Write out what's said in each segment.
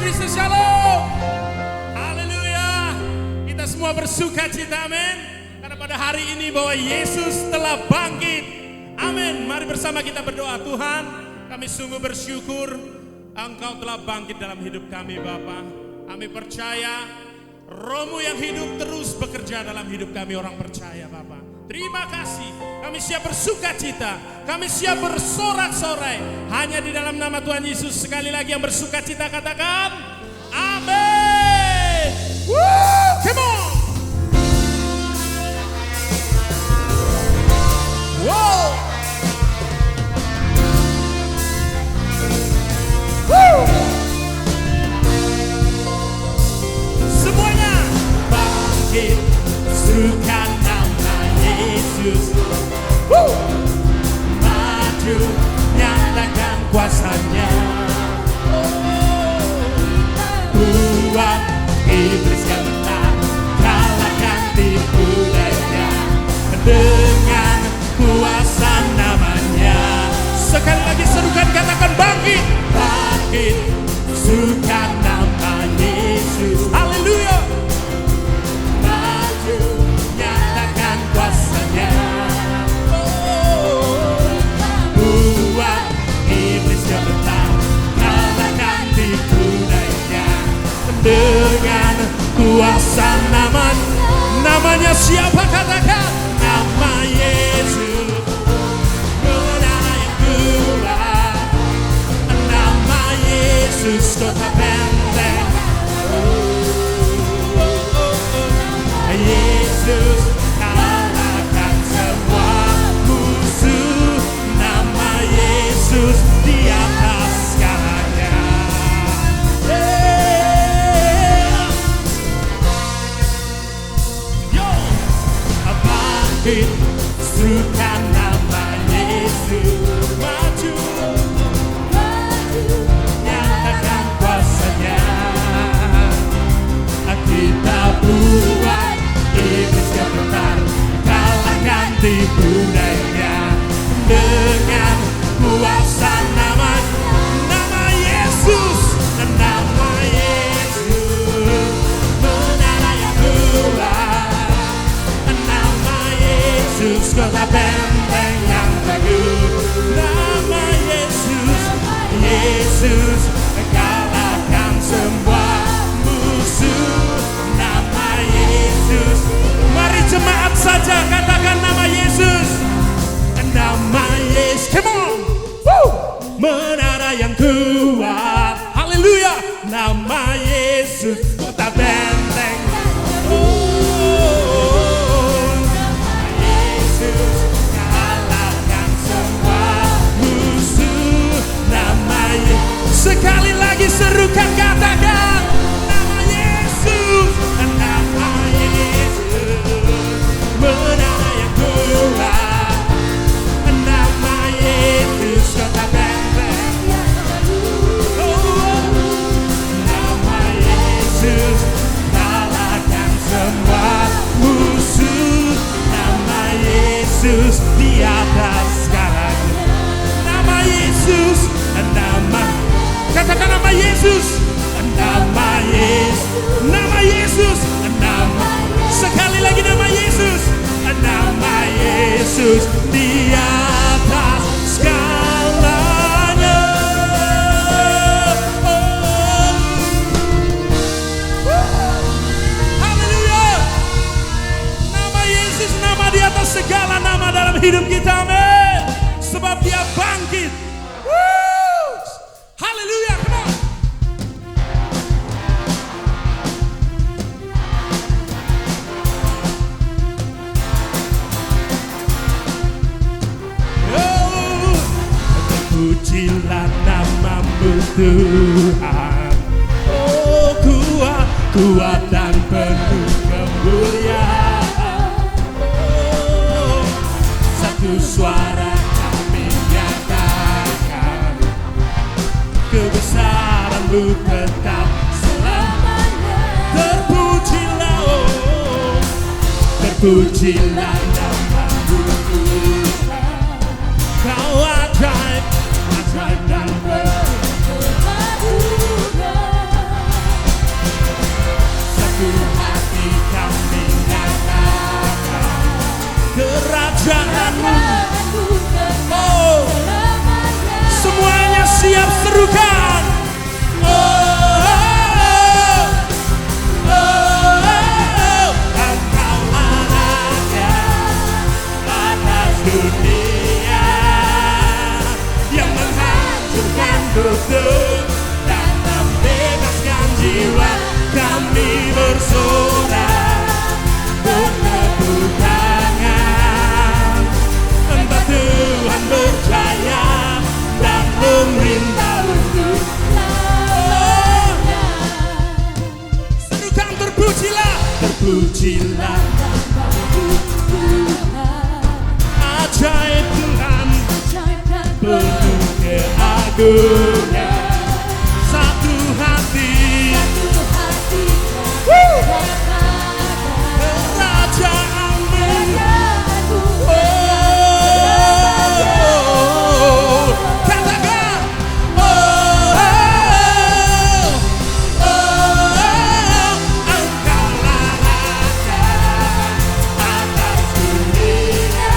Kristus, shalom. Haleluya. Kita semua bersuka cita, amin. Karena pada hari ini bahwa Yesus telah bangkit. Amin. Mari bersama kita berdoa. Tuhan, kami sungguh bersyukur Engkau telah bangkit dalam hidup kami, Bapa. Kami percaya Roh-Mu yang hidup terus bekerja dalam hidup kami orang percaya, Bapa. Terima kasih, kami siap bersuka cita, kami siap bersorak-sorai hanya di dalam nama Tuhan Yesus. Sekali lagi yang bersuka cita katakan amin. Woo, come on. Wow. Woo. Semuanya bangkit, suka Yesus, maju nyatakan kuasanya, buat iblis yang menang, kalahkan tipu daya dengan kuasa namanya. Sekali lagi serukan katakan bangkit, bangkit, suka nama Yesus, haleluya. Dengan kuasa namanya siapa katakan nama Yesus, menara yang kuat, nama Yesus kota benteng, Yesus kalahkan semua musuh, nama Yesus di atas segalanya. Serukan nama Yesus, maju, nyatakan kuasanya. Kita buat iblis gemetar, kalahkan tipu daya dengan kuasa nama Yesus, nama Yesus, menara yang kuat, Yesus kota benteng yang teguh, nama Yesus, Yesus kalahkan semua musuh, nama Yesus. Mari jemaat saja katakan nama Yesus, nama Yesus, come on, woo. Menara yang kuat, haleluya, nama Yesus kota benteng. Sekali lagi serukan katakan nama Yesus, nama Yesus, menara yang kuat, nama Yesus kota benteng, nama Yesus kalahkan semua musuh, nama Yesus di atas segalanya, nama Yesus, nama katakan nama Yesus, nama Yesus, nama Yesus, nama sekali lagi nama Yesus, nama Yesus di atas segalanya. Haleluya. Nama Yesus, nama di atas segala nama dalam hidup kita, amin. Sebab Dia bangkit. Haleluya, come on. Oh, terpujilah nama-Mu Tuhan. Oh, kuat dan penuh kemuliaan. Oh, satu suara kami nyatakan, kebesaran-Mu tetap selamanya. Terpujilah, oh, terpujilah nama-Mu Tuhan. Kau ajaib, ajaib dan pujilah ajaib Tuhan, penuh keagungan, satu hati, kerajaanmu, katakan, Engkaulah Raja atas dunia,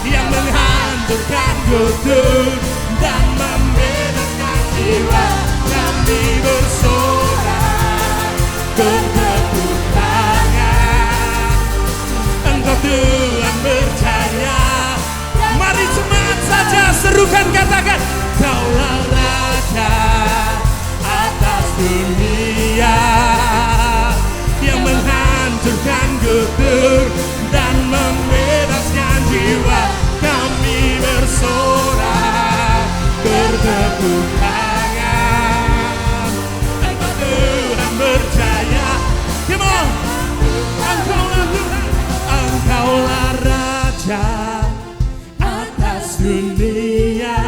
yang menghancurkan kudus dan membebaskan jiwa. Kami bersorak, bertepuk tangan, Engkau Tuhan berjaya. Mari semangat saja, serukan, katakan, Kaulah Raja atas dunia, yang menghancurkan kudus dan membebaskan jiwa. Kami bersorak, bertepuk tangan, Engkau Tuhan berjaya. Come on, Engkaulah Tuhan, Engkaulah Raja atas dunia,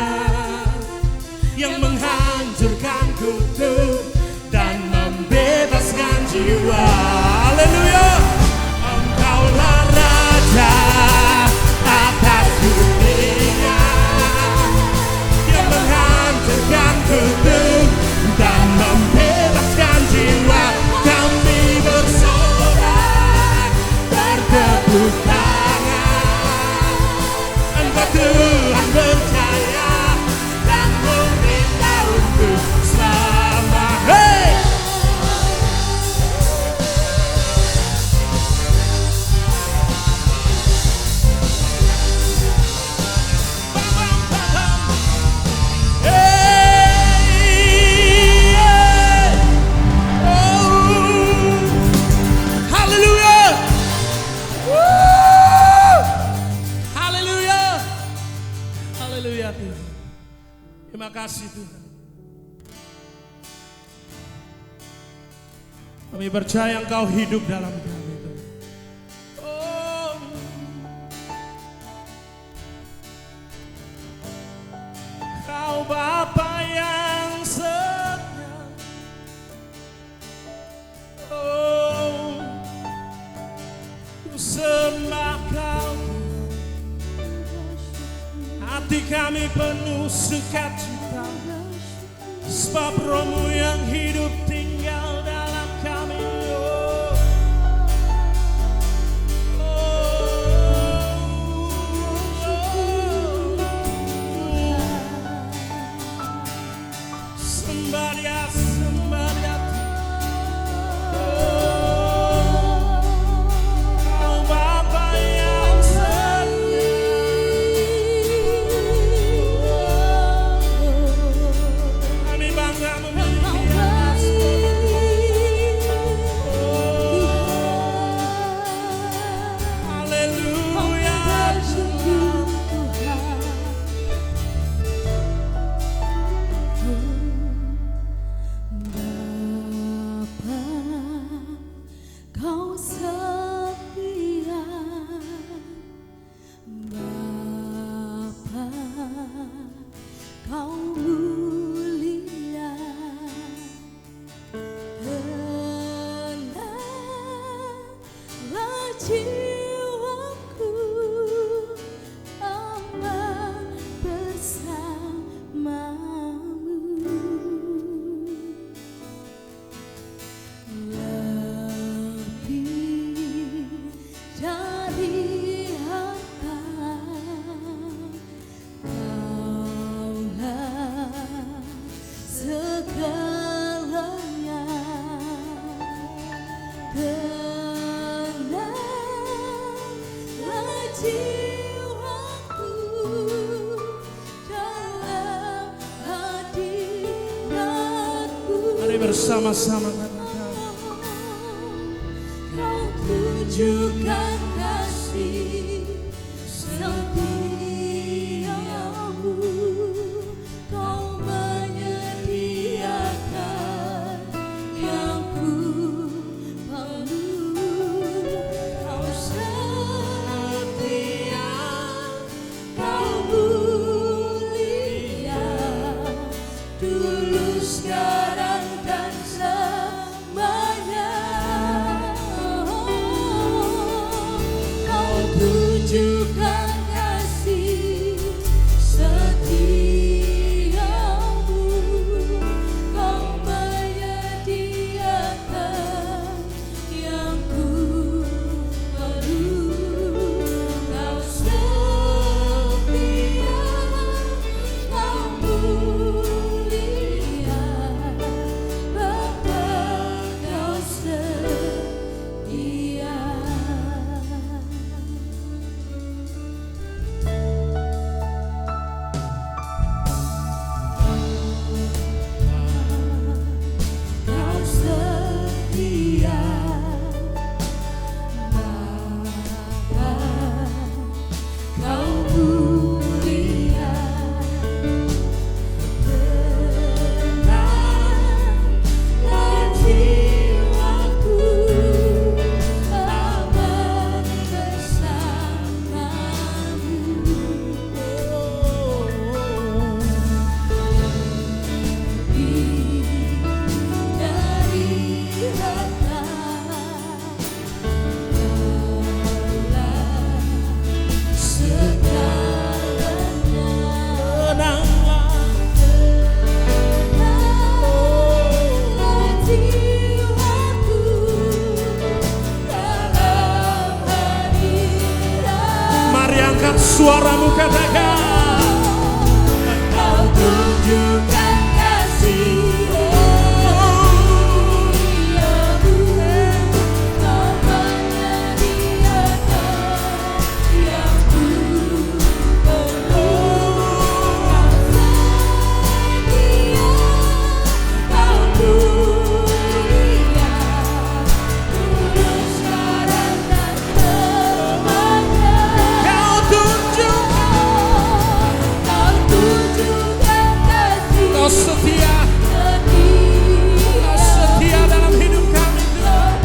yang menghancurkan kudus dan membebaskan jiwa. Haleluya. Engkaulah Raja atas dunia, yang menghancurkan kudus dan membebaskan jiwa. Kami bersorak, bertepuk tangan, Engkau Tuhan berjaya dan memerintah untuk selama. Hey! Haleluya Tuhan. Terima kasih Tuhan. Kami percaya Engkau hidup dalam kami Tuhan. Oh. Kau Bapa yang setia. Oh. Ku sembah Kau. Hati kami penuh sukacita, sebab Roh-Mu yang hidup tinggal dalam kami. Sembah Dia, sembah Dia. Kau Bapa yang setia. Kami bangga memiliki haleluya Bapa, Kau setia. Bapa, Kau mulia. Tenanglah jiwaku, Allah bersamamu. Lebih dari harta, Kaulah segalanya. Tenanglah jiwaku dalam hadirat-Mu. Mari bersama-sama katakan, Kau tunjukkan kasih setiamu, Kau menyediakan yang ku perlu. setia. Kau setia dalam hidup kami Tuhan.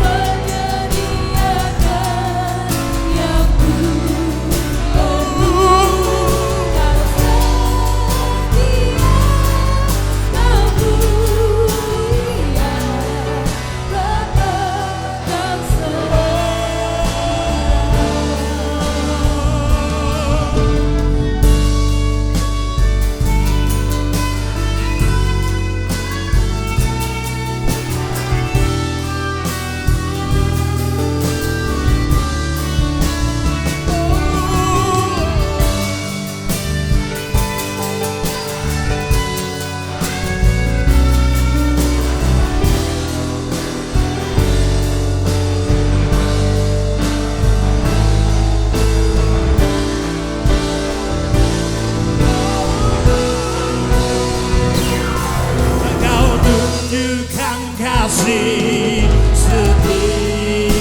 Kau tunjukkan kasih setiamu,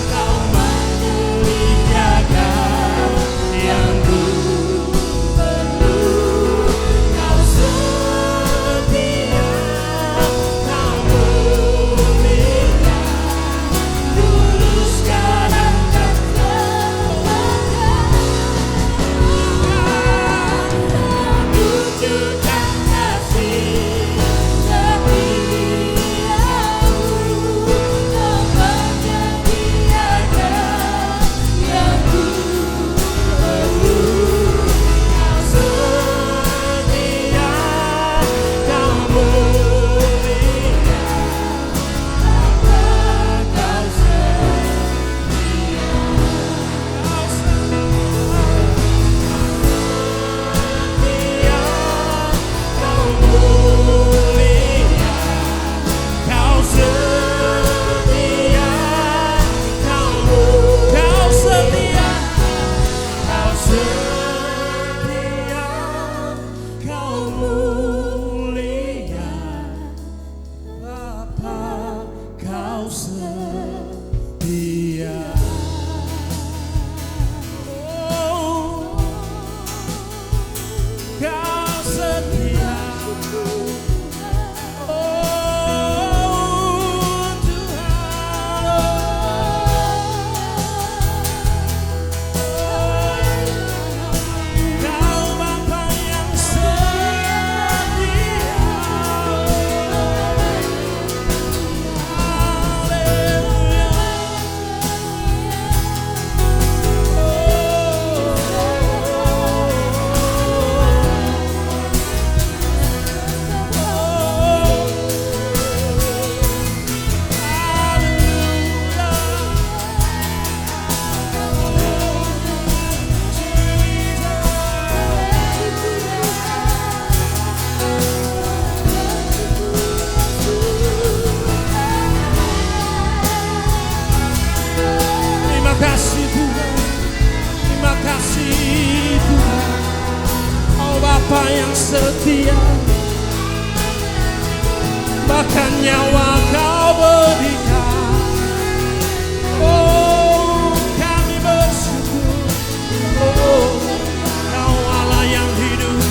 kau menyediakan yang ku perlu. Kau setia, kau mulia, tulus dan tunjukkan kasih Bapa yang setia, bahkan nyawa Kau berikan. Oh, kami bersyukur. Oh, Kau Allah yang hidup,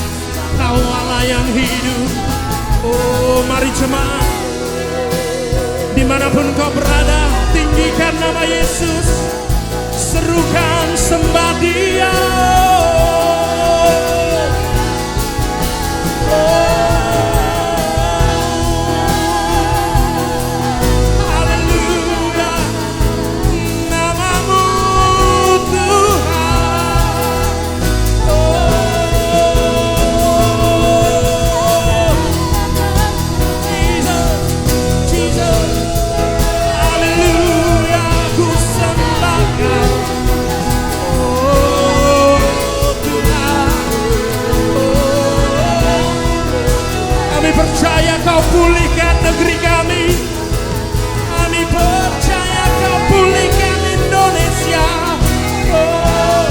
Kau Allah yang hidup. Oh, mari jemaat, dimanapun kau berada, tinggikan nama Yesus, serukan sembah Dia. Haleluya, namamu Tuhan. Jesus, Jesus, haleluya, ku sembah Kau. Kami percaya Kau pulihkan negeri kami. Kami percaya Kau pulihkan Indonesia. Oh,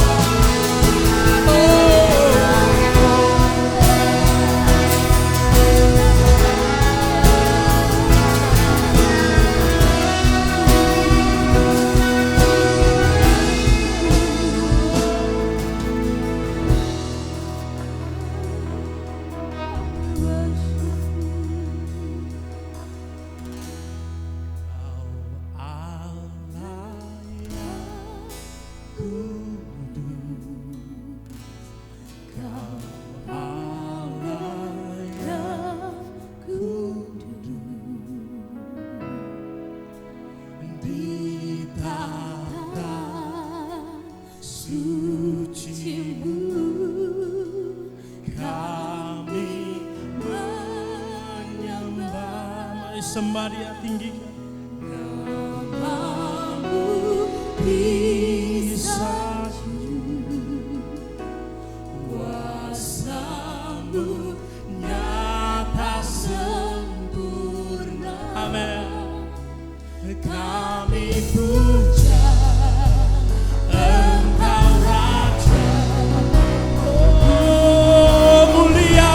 Mari sembah Dia, tinggikan. Namamu bisa kuasa-Mu nyata sempurna. Amin. Kami puja Engkau Raja, Oh, mulia.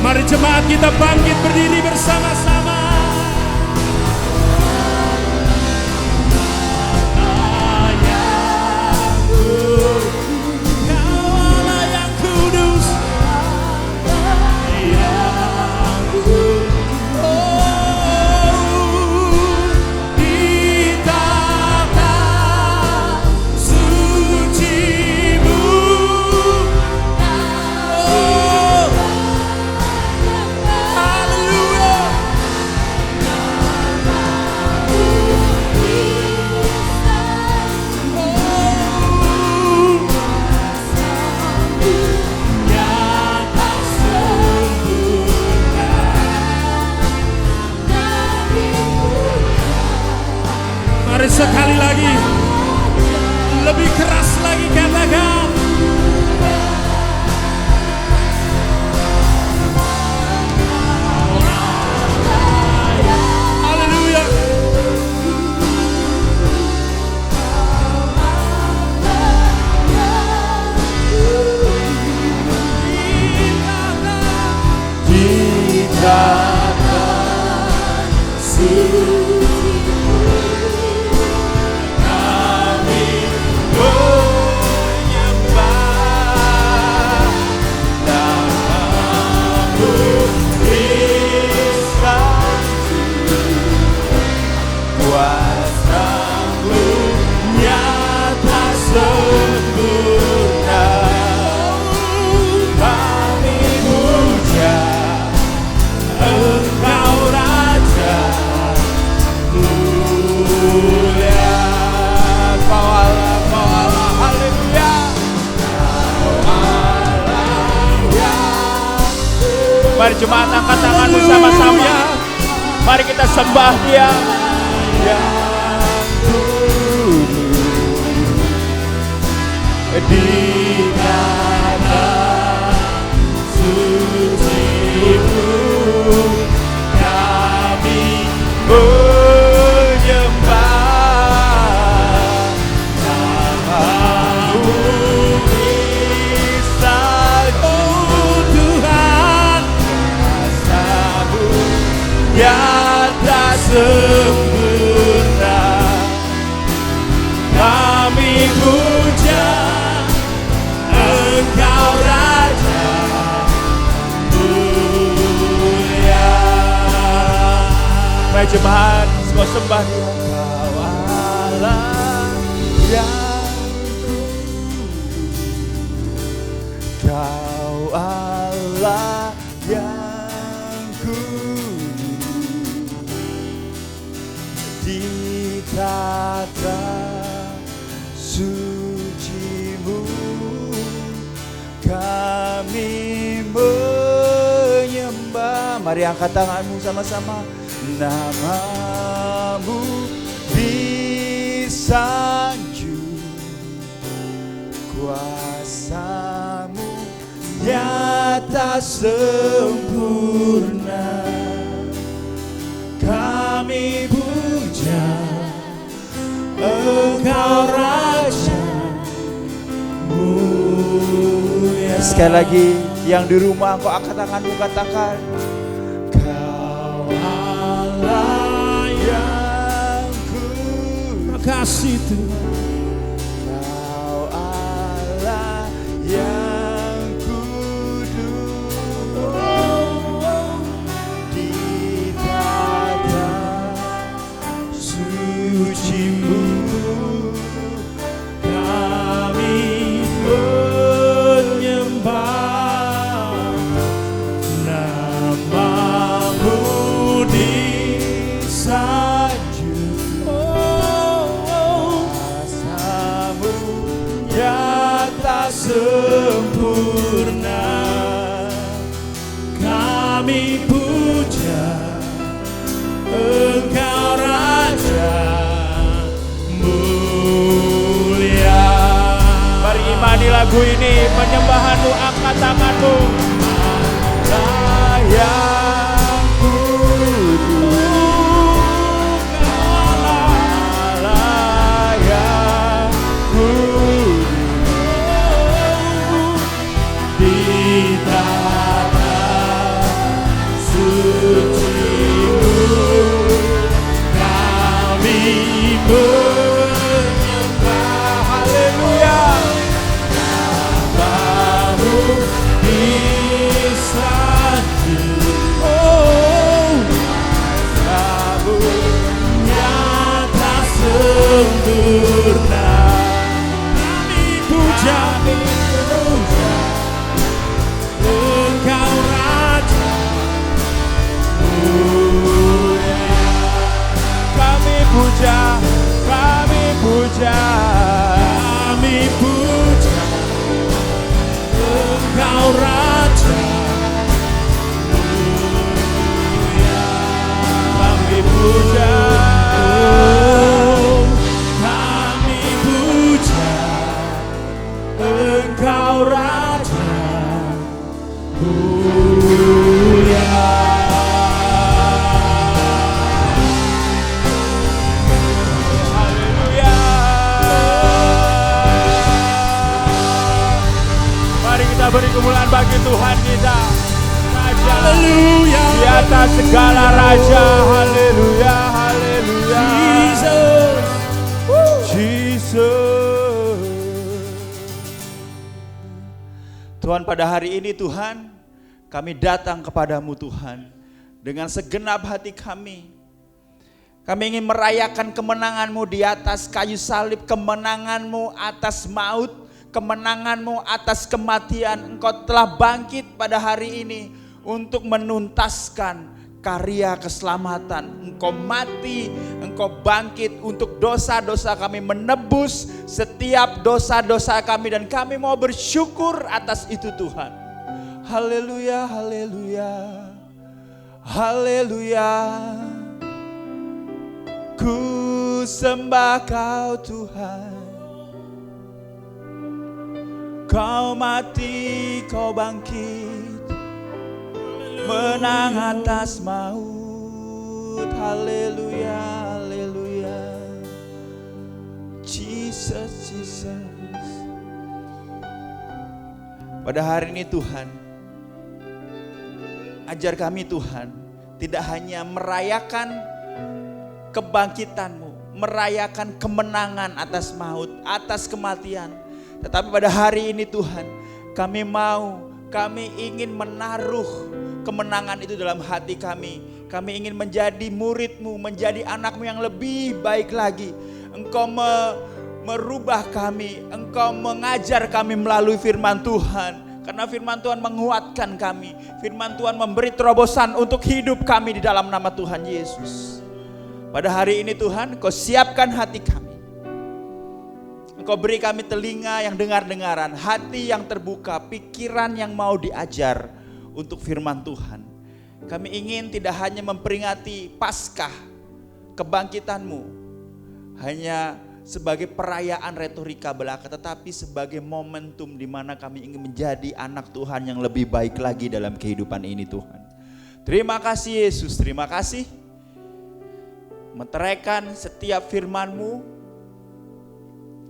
Mari jemaat kita bangkit berdiri bersama-sama. Kau Allah yang kudus, ditata suci-Mu. Mari sekali lagi, lebih keras lagi katakan. Haleluya. Mari jemaat angkat tanganmu sama-sama. Mari kita sembah Dia. Di dalam suci-Mu kami menyembah Nama-Mu Isa. Oh Tuhan, kuasa-Mu nyata sempurna. Kami puja Engkau Raja mulia. Mari jemaat semua sembah Dia. Engkau Allah yang kudus, Kau Allah yang kudus, ditata suci-Mu kami menyembah. Mari angkat tanganmu sama-sama. Nama-Mu disanjung, kuasa-Mu nyata sempurna. Kami puja Engkau Raja Sekali lagi, yang di rumah engkau angkat tanganmu, katakan, Kau Allah yang Terima kasih Tuhan. Kau Allah yang kudus, di tata suci-Mu kami menyembah, nama-Mu disanjung, kuasa-Mu nyata sempurna. Kami puja Engkau Raja mulia. Mari imani lagu ini, penyembahanmu, angkat tanganmu. Allah yang kudus, Allah yang kudus, di tata suci-Mu kami menyembah. Haleluya. Namamu disanjung, kuasa-Mu nyata sempurna. Kami puja Engkau Raja mulia. Kami puja, kami puja, kami puja Engkau Raja mulia. Kami puja, kami puja Engkau Raja mulia. Haleluya. Mari kita beri kemuliaan bagi Tuhan kita, Raja Haleluya. di atas segala raja. Haleluya, haleluya. Jesus. Jesus. Tuhan, pada hari ini Tuhan, kami datang kepadamu Tuhan dengan segenap hati kami. Kami ingin merayakan kemenangan-Mu di atas kayu salib, kemenangan-Mu atas maut, kemenangan-Mu atas kematian. Engkau telah bangkit pada hari ini untuk menuntaskan karya keselamatan. Engkau mati, Engkau bangkit untuk dosa-dosa kami, menebus setiap dosa-dosa kami, dan kami mau bersyukur atas itu Tuhan. Haleluya, haleluya, haleluya. Ku sembah Kau Tuhan. Kau mati, Kau bangkit, menang atas maut. Haleluya, haleluya. Jesus, Jesus. Pada hari ini Tuhan, ajar kami Tuhan, tidak hanya merayakan kebangkitan-Mu, merayakan kemenangan atas maut, atas kematian, tetapi pada hari ini Tuhan, kami ingin menaruh kemenangan itu dalam hati kami. Kami ingin menjadi murid-Mu, menjadi anak-Mu yang lebih baik lagi. Engkau merubah kami, Engkau mengajar kami melalui firman Tuhan. Karena firman Tuhan menguatkan kami, firman Tuhan memberi terobosan untuk hidup kami di dalam nama Tuhan Yesus. Pada hari ini Tuhan, Engkau siapkan hati kami. Engkau beri kami telinga yang dengar-dengaran, hati yang terbuka, pikiran yang mau diajar untuk firman Tuhan. Kami ingin tidak hanya memperingati Paskah, kebangkitan-Mu, hanya sebagai perayaan retorika belaka, tetapi sebagai momentum di mana kami ingin menjadi anak Tuhan yang lebih baik lagi dalam kehidupan ini Tuhan. Terima kasih Yesus, terima kasih. Meteraikan setiap firman-Mu,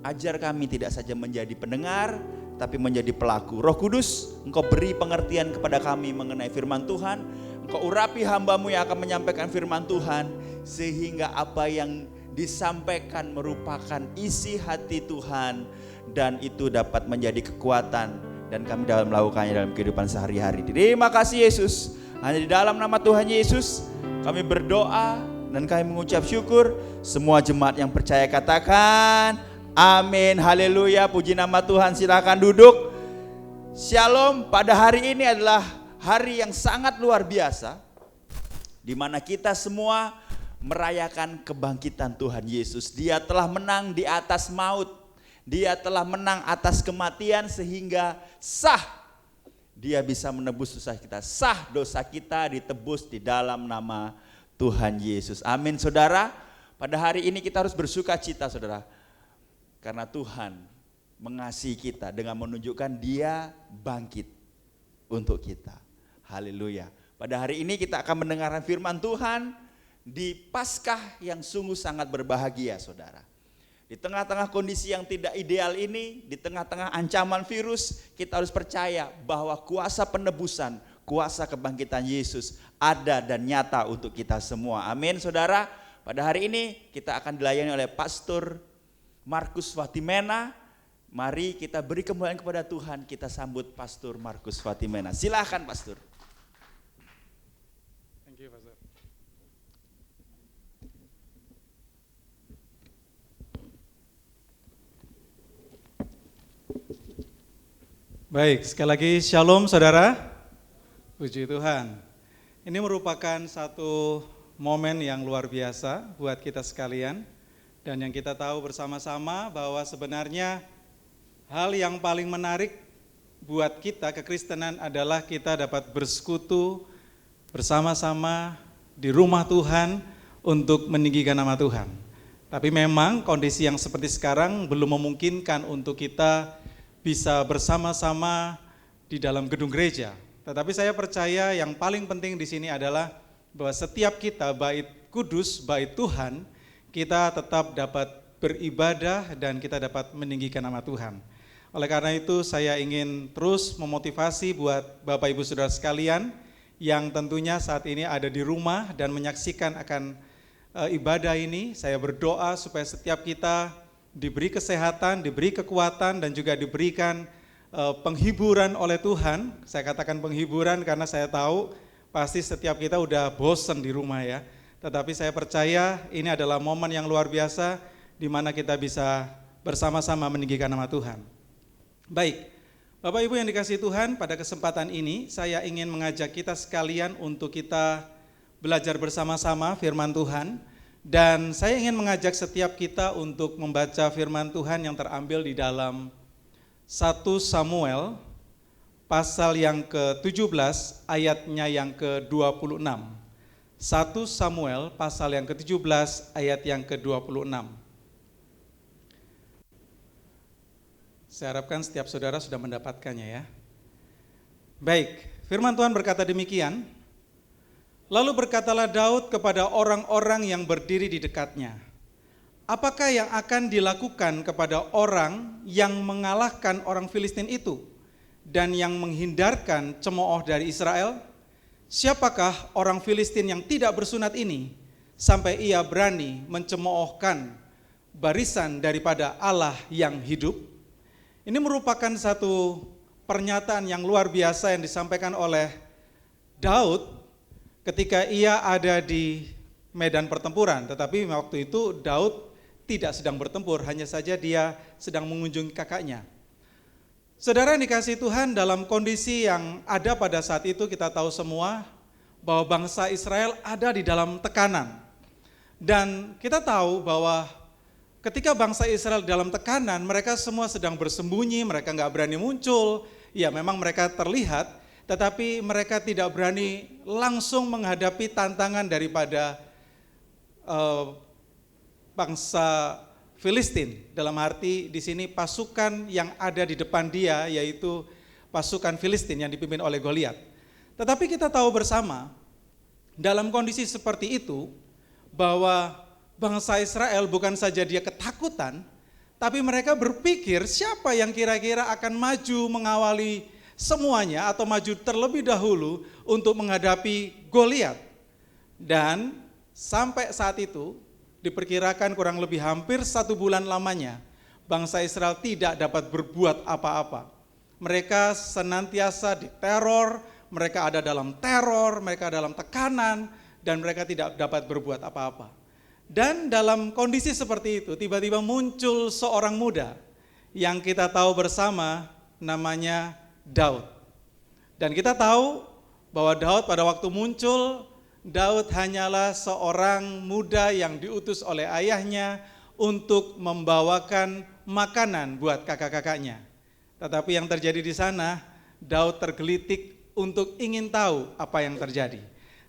ajar kami tidak saja menjadi pendengar, tapi menjadi pelaku. Roh Kudus, Engkau beri pengertian kepada kami mengenai firman Tuhan. Engkau urapi hamba-Mu yang akan menyampaikan firman Tuhan, sehingga apa yang disampaikan merupakan isi hati Tuhan, dan itu dapat menjadi kekuatan dan kami dalam melakukannya dalam kehidupan sehari-hari. Terima kasih Yesus. Hanya di dalam nama Tuhan Yesus kami berdoa dan kami mengucap syukur. Semua jemaat yang percaya katakan amin, haleluya, puji nama Tuhan. Silakan duduk. Shalom. Pada hari ini adalah hari yang sangat luar biasa, di mana kita semua merayakan kebangkitan Tuhan Yesus. Dia telah menang di atas maut. Dia telah menang atas kematian sehingga sah. Dia bisa menebus dosa kita. Sah dosa kita ditebus di dalam nama Tuhan Yesus. Amin saudara. Pada hari ini kita harus bersuka cita saudara. Karena Tuhan mengasihi kita dengan menunjukkan Dia bangkit untuk kita. Haleluya. Pada hari ini kita akan mendengarkan firman Tuhan di Paskah yang sungguh sangat berbahagia saudara. Di tengah-tengah kondisi yang tidak ideal ini, di tengah-tengah ancaman virus, kita harus percaya bahwa kuasa penebusan, kuasa kebangkitan Yesus ada dan nyata untuk kita semua. Amin saudara. Pada hari ini kita akan dilayani oleh Pastor Markus Fatimena. Mari kita beri kemuliaan kepada Tuhan. Kita sambut Pastor Markus Fatimena. Silakan Pastor. Thank you, Pastor. Baik, sekali lagi shalom saudara. Puji Tuhan. Ini merupakan satu momen yang luar biasa buat kita sekalian. Dan yang kita tahu bersama-sama bahwa sebenarnya hal yang paling menarik buat kita kekristenan adalah kita dapat bersekutu bersama-sama di rumah Tuhan untuk meninggikan nama Tuhan. Tapi memang kondisi yang seperti sekarang belum memungkinkan untuk kita bisa bersama-sama di dalam gedung gereja. Tetapi saya percaya yang paling penting di sini adalah bahwa setiap kita bait kudus, bait Tuhan, kita tetap dapat beribadah dan kita dapat meninggikan nama Tuhan. Oleh karena itu saya ingin terus memotivasi buat Bapak Ibu Saudara sekalian yang tentunya saat ini ada di rumah dan menyaksikan akan ibadah ini. Saya berdoa supaya setiap kita diberi kesehatan, diberi kekuatan dan juga diberikan penghiburan oleh Tuhan. Saya katakan penghiburan karena saya tahu pasti setiap kita udah bosan di rumah ya. Tetapi saya percaya ini adalah momen yang luar biasa di mana kita bisa bersama-sama meninggikan nama Tuhan. Baik, Bapak Ibu yang dikasihi Tuhan, pada kesempatan ini saya ingin mengajak kita sekalian untuk kita belajar bersama-sama firman Tuhan. Dan saya ingin mengajak setiap kita untuk membaca firman Tuhan yang terambil di dalam 1 Samuel pasal yang ke-17 ayatnya yang ke-26. 1 Samuel pasal yang ke-17 ayat yang ke-26. Saya harapkan setiap saudara sudah mendapatkannya ya. Baik, firman Tuhan berkata demikian. Lalu berkatalah Daud kepada orang-orang yang berdiri di dekatnya, apakah yang akan dilakukan kepada orang yang mengalahkan orang Filistin itu dan yang menghindarkan cemooh dari Israel? Siapakah orang Filistin yang tidak bersunat ini sampai ia berani mencemoohkan barisan daripada Allah yang hidup? Ini merupakan satu pernyataan yang luar biasa yang disampaikan oleh Daud ketika ia ada di medan pertempuran. Tetapi waktu itu Daud tidak sedang bertempur, hanya saja dia sedang mengunjungi kakaknya. Saudara yang dikasihi Tuhan, dalam kondisi yang ada pada saat itu kita tahu semua bahwa bangsa Israel ada di dalam tekanan. Dan kita tahu bahwa ketika bangsa Israel dalam tekanan, mereka semua sedang bersembunyi, mereka nggak berani muncul. Ya memang mereka terlihat, tetapi mereka tidak berani langsung menghadapi tantangan daripada bangsa Filistin. Dalam arti di sini pasukan yang ada di depan dia yaitu pasukan Filistin yang dipimpin oleh Goliat. Tetapi kita tahu bersama dalam kondisi seperti itu bahwa bangsa Israel bukan saja dia ketakutan, tapi mereka berpikir siapa yang kira-kira akan maju mengawali semuanya atau maju terlebih dahulu untuk menghadapi Goliat. Dan sampai saat itu diperkirakan kurang lebih hampir 1 bulan lamanya bangsa Israel tidak dapat berbuat apa-apa. Mereka senantiasa diteror, mereka ada dalam teror, mereka dalam tekanan, dan mereka tidak dapat berbuat apa-apa. Dan dalam kondisi seperti itu, tiba-tiba muncul seorang muda yang kita tahu bersama namanya Daud. Dan kita tahu bahwa Daud pada waktu muncul, Daud hanyalah seorang muda yang diutus oleh ayahnya untuk membawakan makanan buat kakak-kakaknya. Tetapi yang terjadi di sana, Daud tergelitik untuk ingin tahu apa yang terjadi.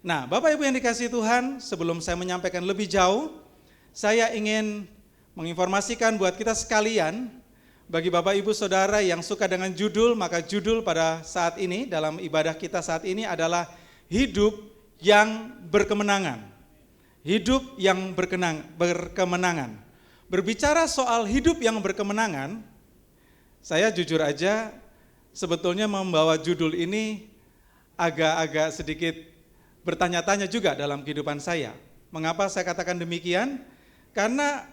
Nah, Bapak Ibu yang dikasihi Tuhan, sebelum saya menyampaikan lebih jauh, saya ingin menginformasikan buat kita sekalian, bagi Bapak Ibu Saudara yang suka dengan judul, maka judul pada saat ini, dalam ibadah kita saat ini adalah Hidup yang Berkemenangan. Hidup yang berkemenangan. Berbicara soal hidup yang berkemenangan, saya jujur aja sebetulnya membawa judul ini agak-agak sedikit bertanya-tanya juga dalam kehidupan saya. Mengapa saya katakan demikian? Karena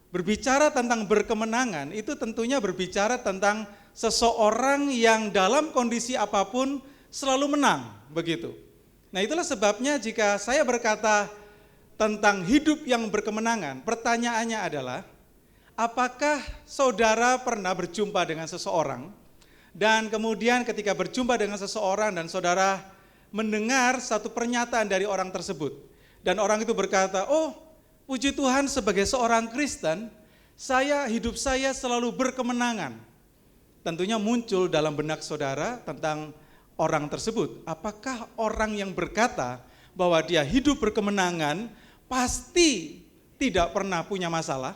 berbicara tentang berkemenangan itu tentunya berbicara tentang seseorang yang dalam kondisi apapun selalu menang, begitu. Nah, itulah sebabnya jika saya berkata tentang hidup yang berkemenangan, pertanyaannya adalah, apakah saudara pernah berjumpa dengan seseorang dan kemudian ketika berjumpa dengan seseorang dan saudara mendengar satu pernyataan dari orang tersebut dan orang itu berkata, oh puji Tuhan sebagai seorang Kristen, hidup saya selalu berkemenangan. Tentunya muncul dalam benak saudara tentang orang tersebut. Apakah orang yang berkata bahwa dia hidup berkemenangan pasti tidak pernah punya masalah?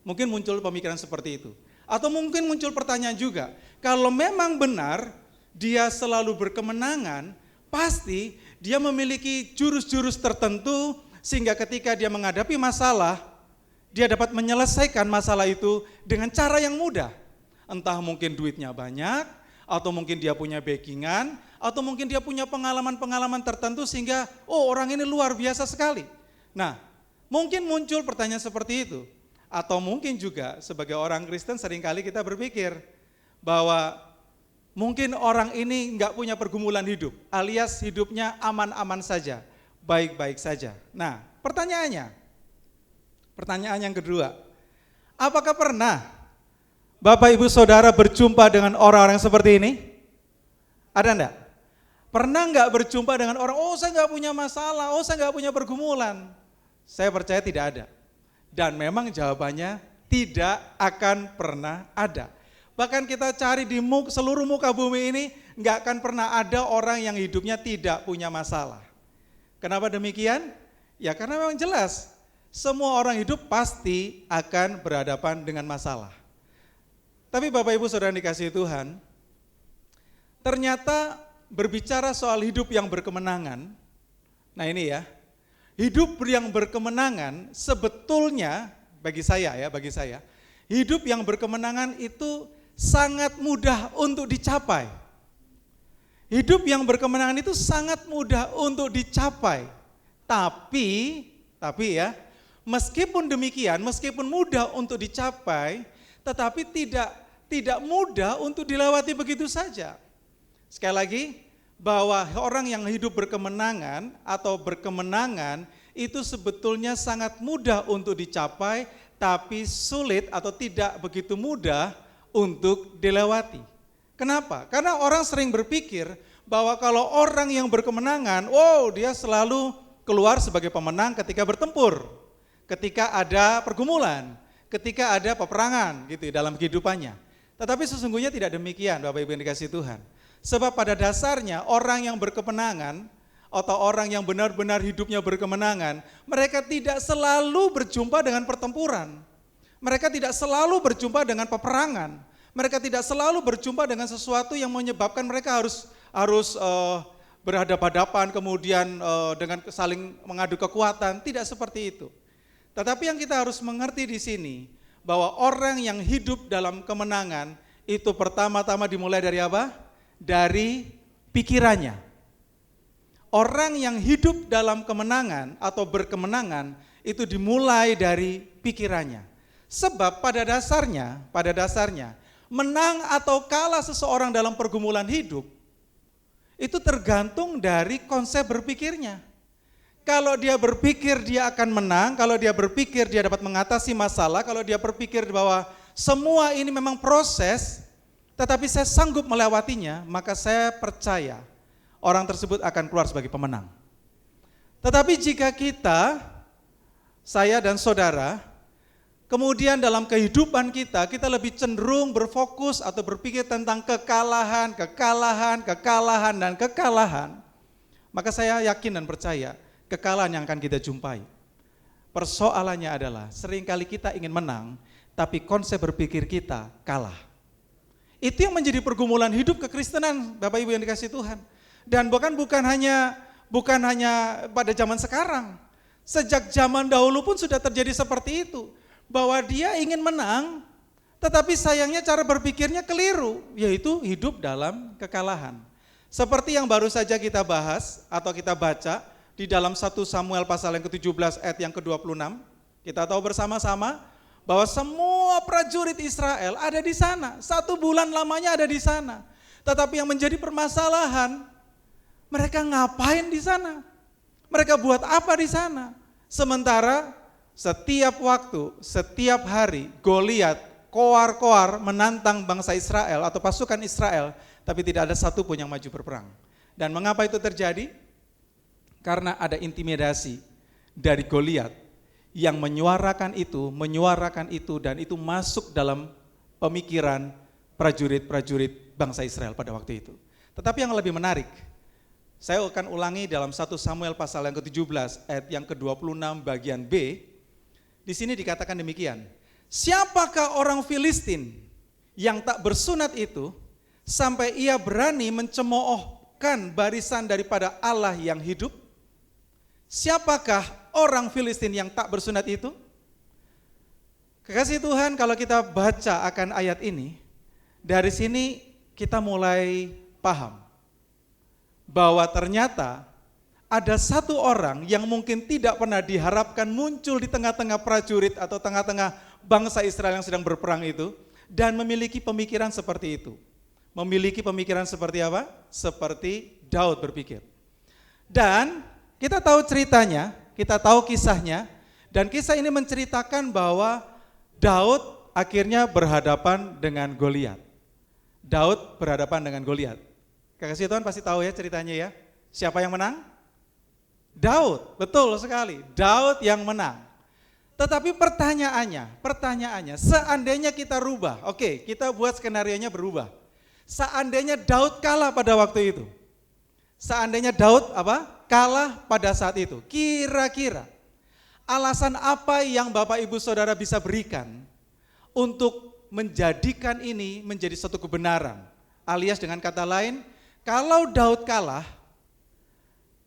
Mungkin muncul pemikiran seperti itu. Atau mungkin muncul pertanyaan juga, kalau memang benar dia selalu berkemenangan, pasti dia memiliki jurus-jurus tertentu sehingga ketika dia menghadapi masalah, dia dapat menyelesaikan masalah itu dengan cara yang mudah. Entah mungkin duitnya banyak, atau mungkin dia punya backingan, atau mungkin dia punya pengalaman-pengalaman tertentu sehingga, oh orang ini luar biasa sekali. Nah, mungkin muncul pertanyaan seperti itu. Atau mungkin juga sebagai orang Kristen seringkali kita berpikir bahwa mungkin orang ini enggak punya pergumulan hidup, alias hidupnya aman-aman saja, baik-baik saja. Nah, pertanyaan yang kedua, apakah pernah Bapak Ibu Saudara berjumpa dengan orang-orang seperti ini? Ada enggak? Pernah enggak berjumpa dengan orang, oh saya enggak punya masalah, oh saya enggak punya pergumulan? Saya percaya tidak ada. Dan memang jawabannya tidak akan pernah ada. Bahkan kita cari di seluruh muka bumi ini, enggak akan pernah ada orang yang hidupnya tidak punya masalah. Kenapa demikian? Ya karena memang jelas, semua orang hidup pasti akan berhadapan dengan masalah. Tapi Bapak Ibu Saudara yang dikasihi Tuhan, ternyata berbicara soal hidup yang berkemenangan, nah ini ya, hidup yang berkemenangan sebetulnya bagi saya, hidup yang berkemenangan itu sangat mudah untuk dicapai. Hidup yang berkemenangan itu sangat mudah untuk dicapai. Tapi ya, meskipun demikian, meskipun mudah untuk dicapai, tetapi tidak mudah untuk dilewati begitu saja. Sekali lagi, bahwa orang yang hidup berkemenangan atau berkemenangan itu sebetulnya sangat mudah untuk dicapai, tapi sulit atau tidak begitu mudah untuk dilewati. Kenapa? Karena orang sering berpikir bahwa kalau orang yang berkemenangan, wow dia selalu keluar sebagai pemenang ketika bertempur, ketika ada pergumulan, ketika ada peperangan gitu dalam kehidupannya. Tetapi sesungguhnya tidak demikian Bapak Ibu yang dikasihi Tuhan. Sebab pada dasarnya orang yang berkemenangan atau orang yang benar-benar hidupnya berkemenangan, mereka tidak selalu berjumpa dengan pertempuran. Mereka tidak selalu berjumpa dengan peperangan. Mereka tidak selalu berjumpa dengan sesuatu yang menyebabkan mereka harus berhadapan-hadapan kemudian dengan saling mengadu kekuatan. Tidak seperti itu. Tetapi yang kita harus mengerti di sini bahwa orang yang hidup dalam kemenangan itu pertama-tama dimulai dari apa? Dari pikirannya. Orang yang hidup dalam kemenangan atau berkemenangan itu dimulai dari pikirannya. Sebab pada dasarnya, menang atau kalah seseorang dalam pergumulan hidup itu tergantung dari konsep berpikirnya. Kalau dia berpikir dia akan menang, kalau dia berpikir dia dapat mengatasi masalah, kalau dia berpikir bahwa semua ini memang proses, tetapi saya sanggup melewatinya, maka saya percaya orang tersebut akan keluar sebagai pemenang. Tetapi jika kita, saya dan saudara, kemudian dalam kehidupan kita lebih cenderung berfokus atau berpikir tentang kekalahan, maka saya yakin dan percaya kekalahan yang akan kita jumpai. Persoalannya adalah seringkali kita ingin menang, tapi konsep berpikir kita kalah. Itu yang menjadi pergumulan hidup kekristenan, Bapak Ibu yang dikasihi Tuhan. Dan bukan hanya pada zaman sekarang. Sejak zaman dahulu pun sudah terjadi seperti itu. Bahwa dia ingin menang, tetapi sayangnya cara berpikirnya keliru, yaitu hidup dalam kekalahan. Seperti yang baru saja kita bahas atau kita baca di dalam 1 Samuel pasal yang ke-17 ayat yang ke-26. Kita tahu bersama-sama bahwa semua prajurit Israel ada di sana. 1 bulan lamanya ada di sana. Tetapi yang menjadi permasalahan, mereka ngapain di sana? Mereka buat apa di sana? Sementara setiap waktu, setiap hari, Goliat, koar-koar menantang bangsa Israel atau pasukan Israel, tapi tidak ada satu pun yang maju berperang. Dan mengapa itu terjadi? Karena ada intimidasi dari Goliat yang menyuarakan itu, dan itu masuk dalam pemikiran prajurit-prajurit bangsa Israel pada waktu itu. Tetapi yang lebih menarik, saya akan ulangi dalam 1 Samuel pasal yang ke-17 ayat yang ke-26 bagian B. Di sini dikatakan demikian, siapakah orang Filistin yang tak bersunat itu sampai ia berani mencemoohkan barisan daripada Allah yang hidup? Siapakah orang Filistin yang tak bersunat itu? Kekasih Tuhan, kalau kita baca akan ayat ini, dari sini kita mulai paham bahwa ternyata ada satu orang yang mungkin tidak pernah diharapkan muncul di tengah-tengah prajurit atau tengah-tengah bangsa Israel yang sedang berperang itu, dan memiliki pemikiran seperti itu. Memiliki pemikiran seperti apa? Seperti Daud berpikir. Dan kita tahu ceritanya, kita tahu kisahnya, dan kisah ini menceritakan bahwa Daud akhirnya berhadapan dengan Goliat. Daud berhadapan dengan Goliat. Kekasih Tuhan pasti tahu ya ceritanya ya. Siapa yang menang? Daud, betul sekali. Daud yang menang. Tetapi pertanyaannya, seandainya kita rubah, oke, kita buat skenarionya berubah. Seandainya Daud kalah pada waktu itu. Seandainya Daud kalah pada saat itu. Kira-kira alasan apa yang Bapak Ibu Saudara bisa berikan untuk menjadikan ini menjadi suatu kebenaran? Alias dengan kata lain, kalau Daud kalah,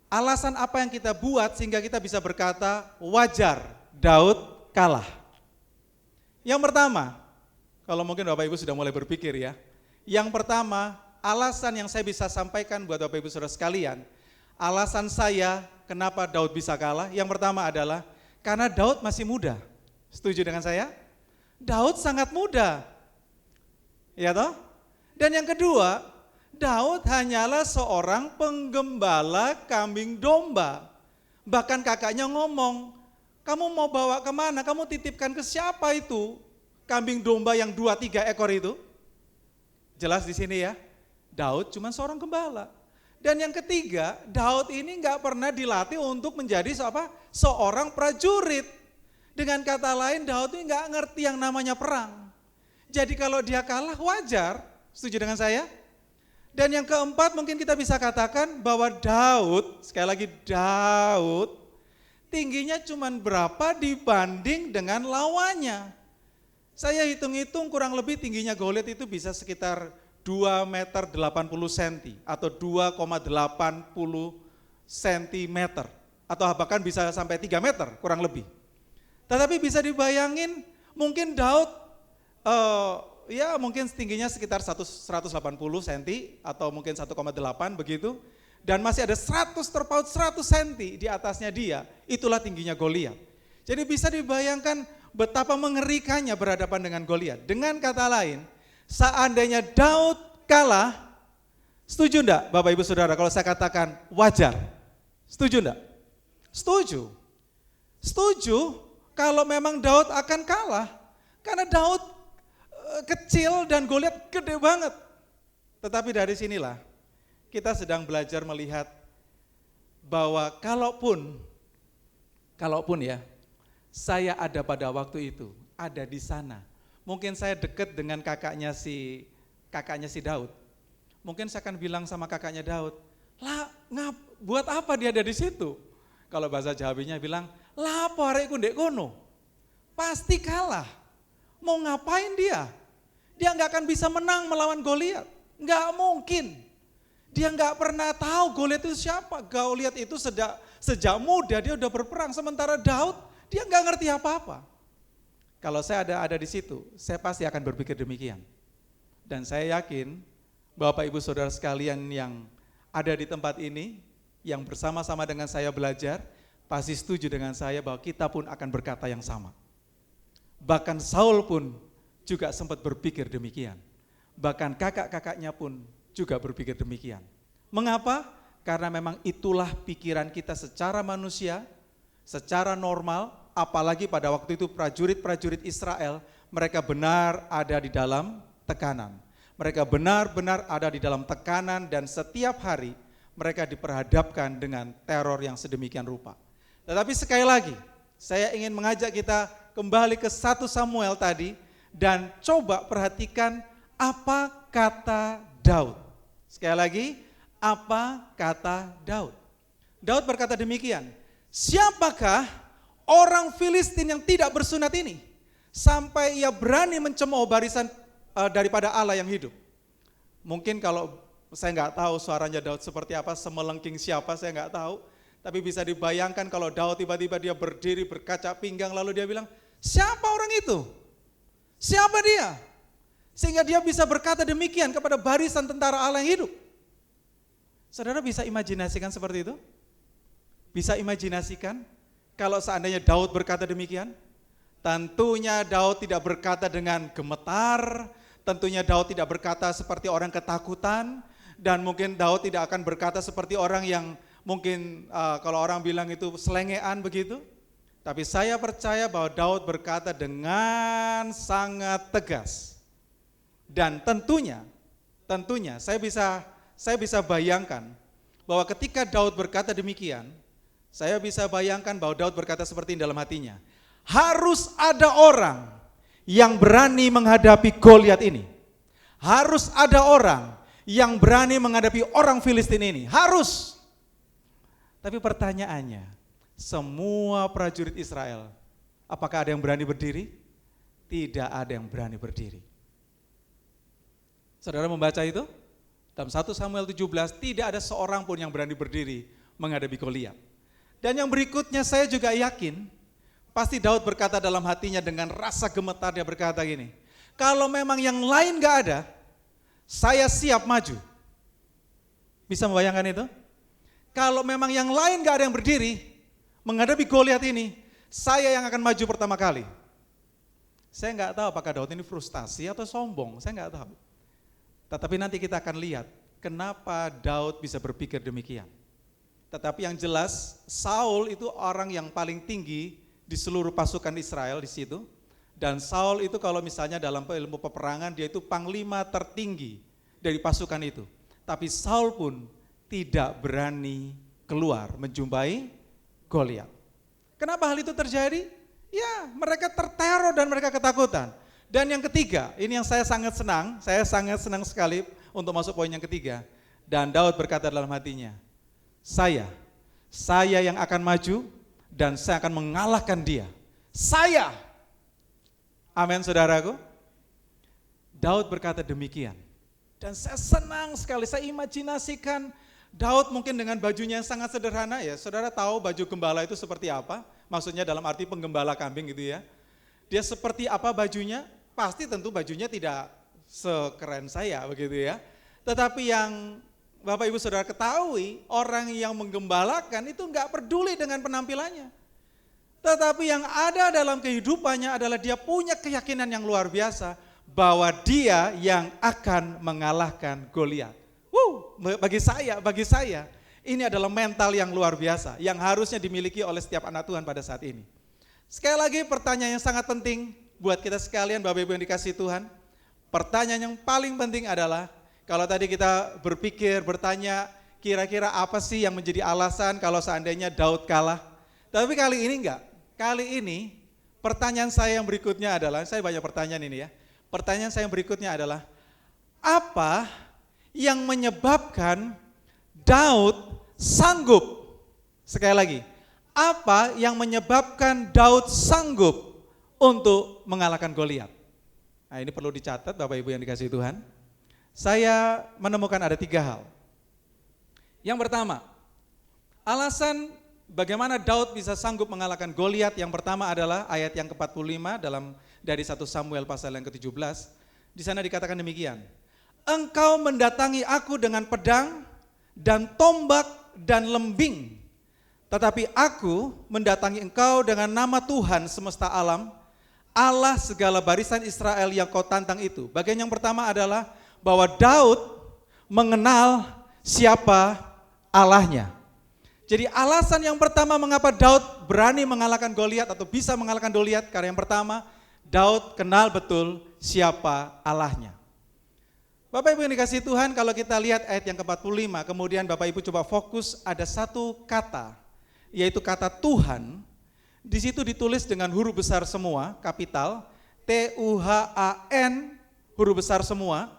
alasan apa yang kita buat sehingga kita bisa berkata wajar Daud kalah? Yang pertama, kalau mungkin Bapak Ibu sudah mulai berpikir ya. Yang pertama, alasan yang saya bisa sampaikan buat Bapak Ibu Saudara sekalian, alasan saya kenapa Daud bisa kalah, yang pertama adalah karena Daud masih muda. Setuju dengan saya? Daud sangat muda. Ya toh? Dan yang kedua, Daud hanyalah seorang penggembala kambing domba. Bahkan kakaknya ngomong, kamu mau bawa kemana? Kamu titipkan ke siapa itu? Kambing domba yang 2-3 ekor itu. Jelas di sini ya, Daud cuma seorang gembala. Dan yang ketiga, Daud ini nggak pernah dilatih untuk menjadi seorang prajurit. Dengan kata lain, Daud ini nggak ngerti yang namanya perang. Jadi kalau dia kalah wajar, setuju dengan saya? Dan yang keempat mungkin kita bisa katakan bahwa Daud, sekali lagi Daud, tingginya cuma berapa dibanding dengan lawannya. Saya hitung-hitung kurang lebih tingginya Goliat itu bisa sekitar 2 meter 80 cm atau 2,80 cm atau bahkan bisa sampai 3 meter kurang lebih. Tetapi bisa dibayangin Mungkin Daud ya mungkin tingginya sekitar 180 cm atau mungkin 1,8 begitu. Dan masih ada 100 terpaut 100 cm di atasnya dia, itulah tingginya Goliat. Jadi bisa dibayangkan betapa mengerikannya berhadapan dengan Goliat. Dengan kata lain, seandainya Daud kalah, setuju enggak Bapak Ibu Saudara kalau saya katakan wajar? Setuju enggak? Setuju. Setuju kalau memang Daud akan kalah. Karena Daud kecil dan Goliat gede banget. Tetapi dari sinilah kita sedang belajar melihat bahwa kalaupun ya saya ada pada waktu itu, ada di sana. Mungkin saya dekat dengan kakaknya si Daud. Mungkin saya akan bilang sama kakaknya Daud, lah buat apa dia ada di situ? Kalau bahasa Jawinya bilang, lah apa arekku ndek kono? Pasti kalah. Mau ngapain dia? Dia nggak akan bisa menang melawan Goliat. Nggak mungkin. Dia nggak pernah tahu Goliat itu siapa. Goliat itu sejak muda dia udah berperang. Sementara Daud dia nggak ngerti apa-apa. Kalau saya ada di situ, saya pasti akan berpikir demikian. Dan saya yakin Bapak Ibu Saudara sekalian yang ada di tempat ini, yang bersama-sama dengan saya belajar, pasti setuju dengan saya bahwa kita pun akan berkata yang sama. Bahkan Saul pun juga sempat berpikir demikian. Bahkan kakak-kakaknya pun juga berpikir demikian. Mengapa? Karena memang itulah pikiran kita secara manusia, secara normal, apalagi pada waktu itu prajurit-prajurit Israel, mereka benar ada di dalam tekanan. Mereka benar-benar ada di dalam tekanan dan setiap hari mereka diperhadapkan dengan teror yang sedemikian rupa. Tetapi sekali lagi, saya ingin mengajak kita kembali ke 1 Samuel tadi dan coba perhatikan apa kata Daud. Sekali lagi, apa kata Daud? Daud berkata demikian, siapakah orang Filistin yang tidak bersunat ini sampai ia berani mencemooh barisan daripada Allah yang hidup? Mungkin kalau saya nggak tahu suaranya Daud seperti apa, semelengking siapa saya nggak tahu. Tapi bisa dibayangkan kalau Daud tiba-tiba dia berdiri berkaca pinggang lalu dia bilang, siapa orang itu? Siapa dia? Sehingga dia bisa berkata demikian kepada barisan tentara Allah yang hidup. Saudara bisa imajinasikan seperti itu? Bisa imajinasikan kalau seandainya Daud berkata demikian? Tentunya Daud tidak berkata dengan gemetar, tentunya Daud tidak berkata seperti orang ketakutan, dan mungkin Daud tidak akan berkata seperti orang yang mungkin kalau orang bilang itu selengean begitu. Tapi saya percaya bahwa Daud berkata dengan sangat tegas. Dan tentunya saya bisa bayangkan bahwa ketika Daud berkata demikian, saya bisa bayangkan bahwa Daud berkata seperti ini dalam hatinya. Harus ada orang yang berani menghadapi Goliat ini. Harus ada orang yang berani menghadapi orang Filistin ini. Harus. Tapi pertanyaannya, semua prajurit Israel, apakah ada yang berani berdiri? Tidak ada yang berani berdiri. Saudara membaca itu? Dalam 1 Samuel 17, tidak ada seorang pun yang berani berdiri menghadapi Goliat. Dan yang berikutnya saya juga yakin, pasti Daud berkata dalam hatinya dengan rasa gemetar, dia berkata gini, kalau memang yang lain gak ada, saya siap maju. Bisa membayangkan itu? Kalau memang yang lain gak ada yang berdiri, menghadapi Goliat ini, saya yang akan maju pertama kali. Saya nggak tahu apakah Daud ini frustasi atau sombong, saya nggak tahu. Tetapi nanti kita akan lihat kenapa Daud bisa berpikir demikian. Tetapi yang jelas, Saul itu orang yang paling tinggi di seluruh pasukan Israel di situ. Dan Saul itu kalau misalnya dalam ilmu peperangan, dia itu panglima tertinggi dari pasukan itu. Tapi Saul pun tidak berani keluar menjumpai Goliat. Kenapa hal itu terjadi? Ya, mereka terteror dan mereka ketakutan. Dan yang ketiga, ini yang saya sangat senang sekali untuk masuk poin yang ketiga. Dan Daud berkata dalam hatinya, saya yang akan maju dan saya akan mengalahkan dia. Saya. Amin saudaraku. Daud berkata demikian. Dan saya senang sekali, saya imajinasikan Daud mungkin dengan bajunya yang sangat sederhana ya. Saudara tahu baju gembala itu seperti apa? Maksudnya dalam arti penggembala kambing gitu ya. Dia seperti apa bajunya? Pasti tentu bajunya tidak sekeren saya begitu ya. Tetapi yang Bapak Ibu Saudara ketahui, orang yang menggembalakan itu enggak peduli dengan penampilannya. Tetapi yang ada dalam kehidupannya adalah dia punya keyakinan yang luar biasa bahwa dia yang akan mengalahkan Goliat. Bagi saya ini adalah mental yang luar biasa yang harusnya dimiliki oleh setiap anak Tuhan pada saat ini. Sekali lagi pertanyaan yang sangat penting buat kita sekalian Bapak Ibu yang dikasihi Tuhan. Pertanyaan yang paling penting adalah, kalau tadi kita bertanya kira-kira apa sih yang menjadi alasan kalau seandainya Daud kalah. Tapi kali ini enggak. Kali ini pertanyaan saya yang berikutnya adalah, saya banyak pertanyaan ini ya. Pertanyaan saya yang berikutnya adalah, apa yang menyebabkan Daud sanggup? Sekali lagi, apa yang menyebabkan Daud sanggup untuk mengalahkan Goliat? Nah, ini perlu dicatat Bapak Ibu yang dikasihi Tuhan. Saya menemukan ada 3 hal. Yang pertama, alasan bagaimana Daud bisa sanggup mengalahkan Goliat, yang pertama adalah ayat yang ke-45 dari 1 Samuel pasal yang ke-17. Di sana dikatakan demikian. Engkau mendatangi aku dengan pedang dan tombak dan lembing. Tetapi aku mendatangi engkau dengan nama Tuhan semesta alam, Allah segala barisan Israel yang kau tantang itu. Bagian yang pertama adalah bahwa Daud mengenal siapa Allahnya. Jadi alasan yang pertama mengapa Daud berani mengalahkan Goliat atau bisa mengalahkan Goliat, karena yang pertama Daud kenal betul siapa Allahnya. Bapak Ibu yang dikasihi Tuhan, kalau kita lihat ayat yang ke-45, kemudian Bapak Ibu coba fokus, ada satu kata, yaitu kata Tuhan. Di situ ditulis dengan huruf besar semua, kapital, Tuhan, huruf besar semua,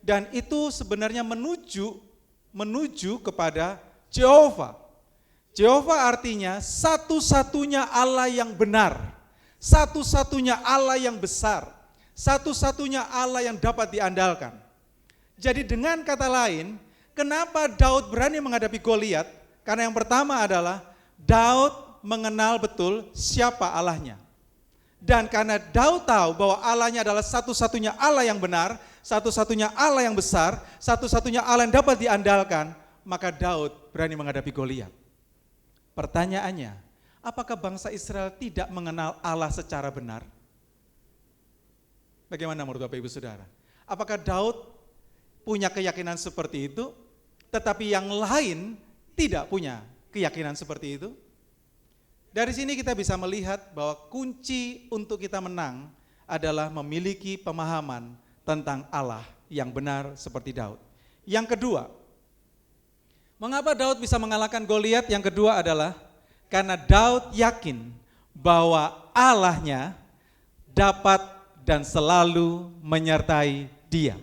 dan itu sebenarnya menuju kepada Jehovah. Jehovah artinya satu-satunya Allah yang benar, satu-satunya Allah yang besar, satu-satunya Allah yang dapat diandalkan. Jadi dengan kata lain, kenapa Daud berani menghadapi Goliat? Karena yang pertama adalah Daud mengenal betul siapa Allahnya. Dan karena Daud tahu bahwa Allahnya adalah satu-satunya Allah yang benar, satu-satunya Allah yang besar, satu-satunya Allah yang dapat diandalkan, maka Daud berani menghadapi Goliat. Pertanyaannya, apakah bangsa Israel tidak mengenal Allah secara benar? Bagaimana menurut Bapak Ibu Saudara? Apakah Daud punya keyakinan seperti itu, tetapi yang lain tidak punya keyakinan seperti itu? Dari sini kita bisa melihat bahwa kunci untuk kita menang adalah memiliki pemahaman tentang Allah yang benar seperti Daud. Yang kedua, mengapa Daud bisa mengalahkan Goliat? Yang kedua adalah karena Daud yakin bahwa Allahnya dapat dan selalu menyertai dia.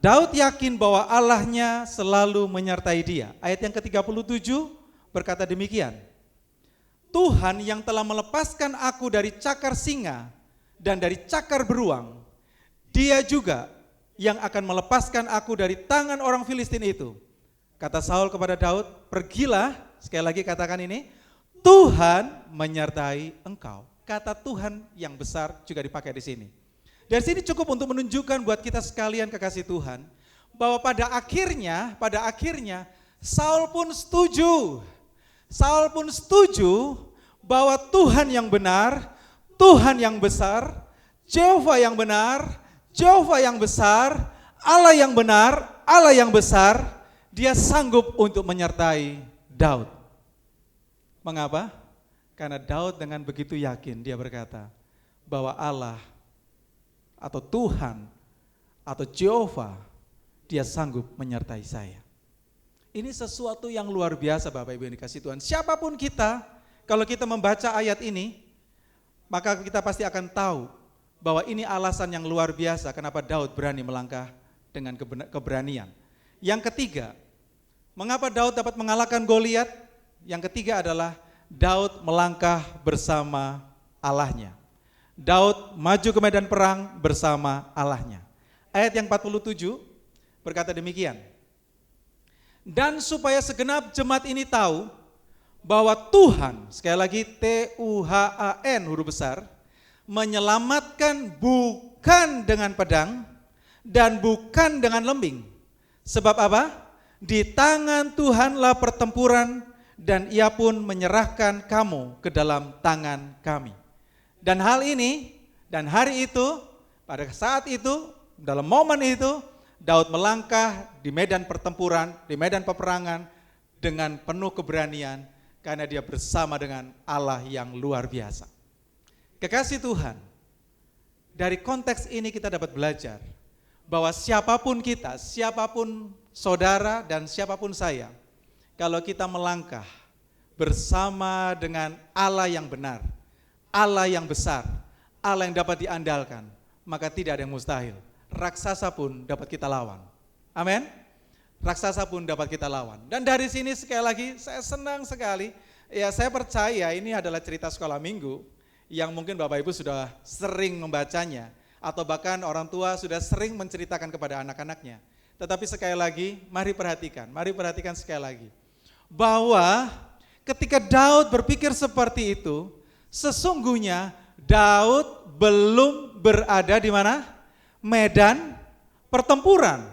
Daud yakin bahwa Allahnya selalu menyertai dia. Ayat yang ke-37 berkata demikian. Tuhan yang telah melepaskan aku dari cakar singa dan dari cakar beruang, dia juga yang akan melepaskan aku dari tangan orang Filistin itu. Kata Saul kepada Daud, pergilah, sekali lagi katakan ini, Tuhan menyertai engkau. Kata Tuhan yang besar juga dipakai di sini. Dari sini cukup untuk menunjukkan buat kita sekalian kekasih Tuhan, bahwa pada akhirnya Saul pun setuju. Saul pun setuju bahwa Tuhan yang benar, Tuhan yang besar, Jehovah yang benar, Jehovah yang besar, Allah yang benar, Allah yang besar, dia sanggup untuk menyertai Daud. Mengapa? Karena Daud dengan begitu yakin dia berkata bahwa Allah atau Tuhan atau Jehovah, dia sanggup menyertai saya. Ini sesuatu yang luar biasa Bapak Ibu yang dikasihi Tuhan. Siapapun kita, kalau kita membaca ayat ini, maka kita pasti akan tahu bahwa ini alasan yang luar biasa kenapa Daud berani melangkah dengan keberanian. Yang ketiga, mengapa Daud dapat mengalahkan Goliat? Yang ketiga adalah Daud melangkah bersama Allahnya. Daud maju ke medan perang bersama Allahnya. Ayat yang 47 berkata demikian. Dan supaya segenap jemaat ini tahu bahwa Tuhan, sekali lagi Tuhan huruf besar, menyelamatkan bukan dengan pedang dan bukan dengan lembing. Sebab apa? Di tangan Tuhanlah pertempuran dan Ia pun menyerahkan kamu ke dalam tangan kami. Dan hal ini dan hari itu, pada saat itu, dalam momen itu, Daud melangkah di medan pertempuran, di medan peperangan dengan penuh keberanian karena dia bersama dengan Allah yang luar biasa. Kekasih Tuhan, dari konteks ini kita dapat belajar bahwa siapapun kita, siapapun saudara dan siapapun saya, kalau kita melangkah bersama dengan Allah yang benar, Allah yang besar, Allah yang dapat diandalkan, maka tidak ada yang mustahil. Raksasa pun dapat kita lawan. Amin. Raksasa pun dapat kita lawan. Dan dari sini sekali lagi saya senang sekali. Ya, saya percaya ini adalah cerita sekolah minggu yang mungkin Bapak Ibu sudah sering membacanya atau bahkan orang tua sudah sering menceritakan kepada anak-anaknya. Tetapi sekali lagi mari perhatikan sekali lagi bahwa ketika Daud berpikir seperti itu, sesungguhnya Daud belum berada di mana? Medan pertempuran.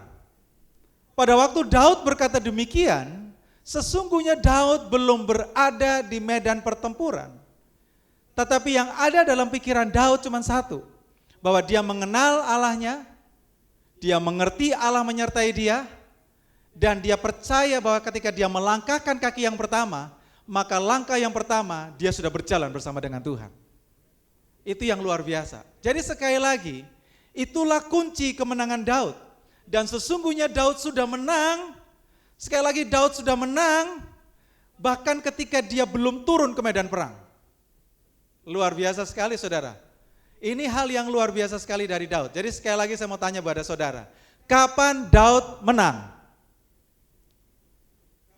Pada waktu Daud berkata demikian, sesungguhnya Daud belum berada di medan pertempuran. Tetapi yang ada dalam pikiran Daud cuma satu, bahwa dia mengenal Allahnya, dia mengerti Allah menyertai dia, dan dia percaya bahwa ketika dia melangkahkan kaki yang pertama, maka langkah yang pertama dia sudah berjalan bersama dengan Tuhan. Itu yang luar biasa. Jadi sekali lagi, itulah kunci kemenangan Daud. Dan sesungguhnya Daud sudah menang. Sekali lagi Daud sudah menang bahkan ketika dia belum turun ke medan perang. Luar biasa sekali saudara. Ini hal yang luar biasa sekali dari Daud. Jadi sekali lagi saya mau tanya kepada saudara, kapan Daud menang?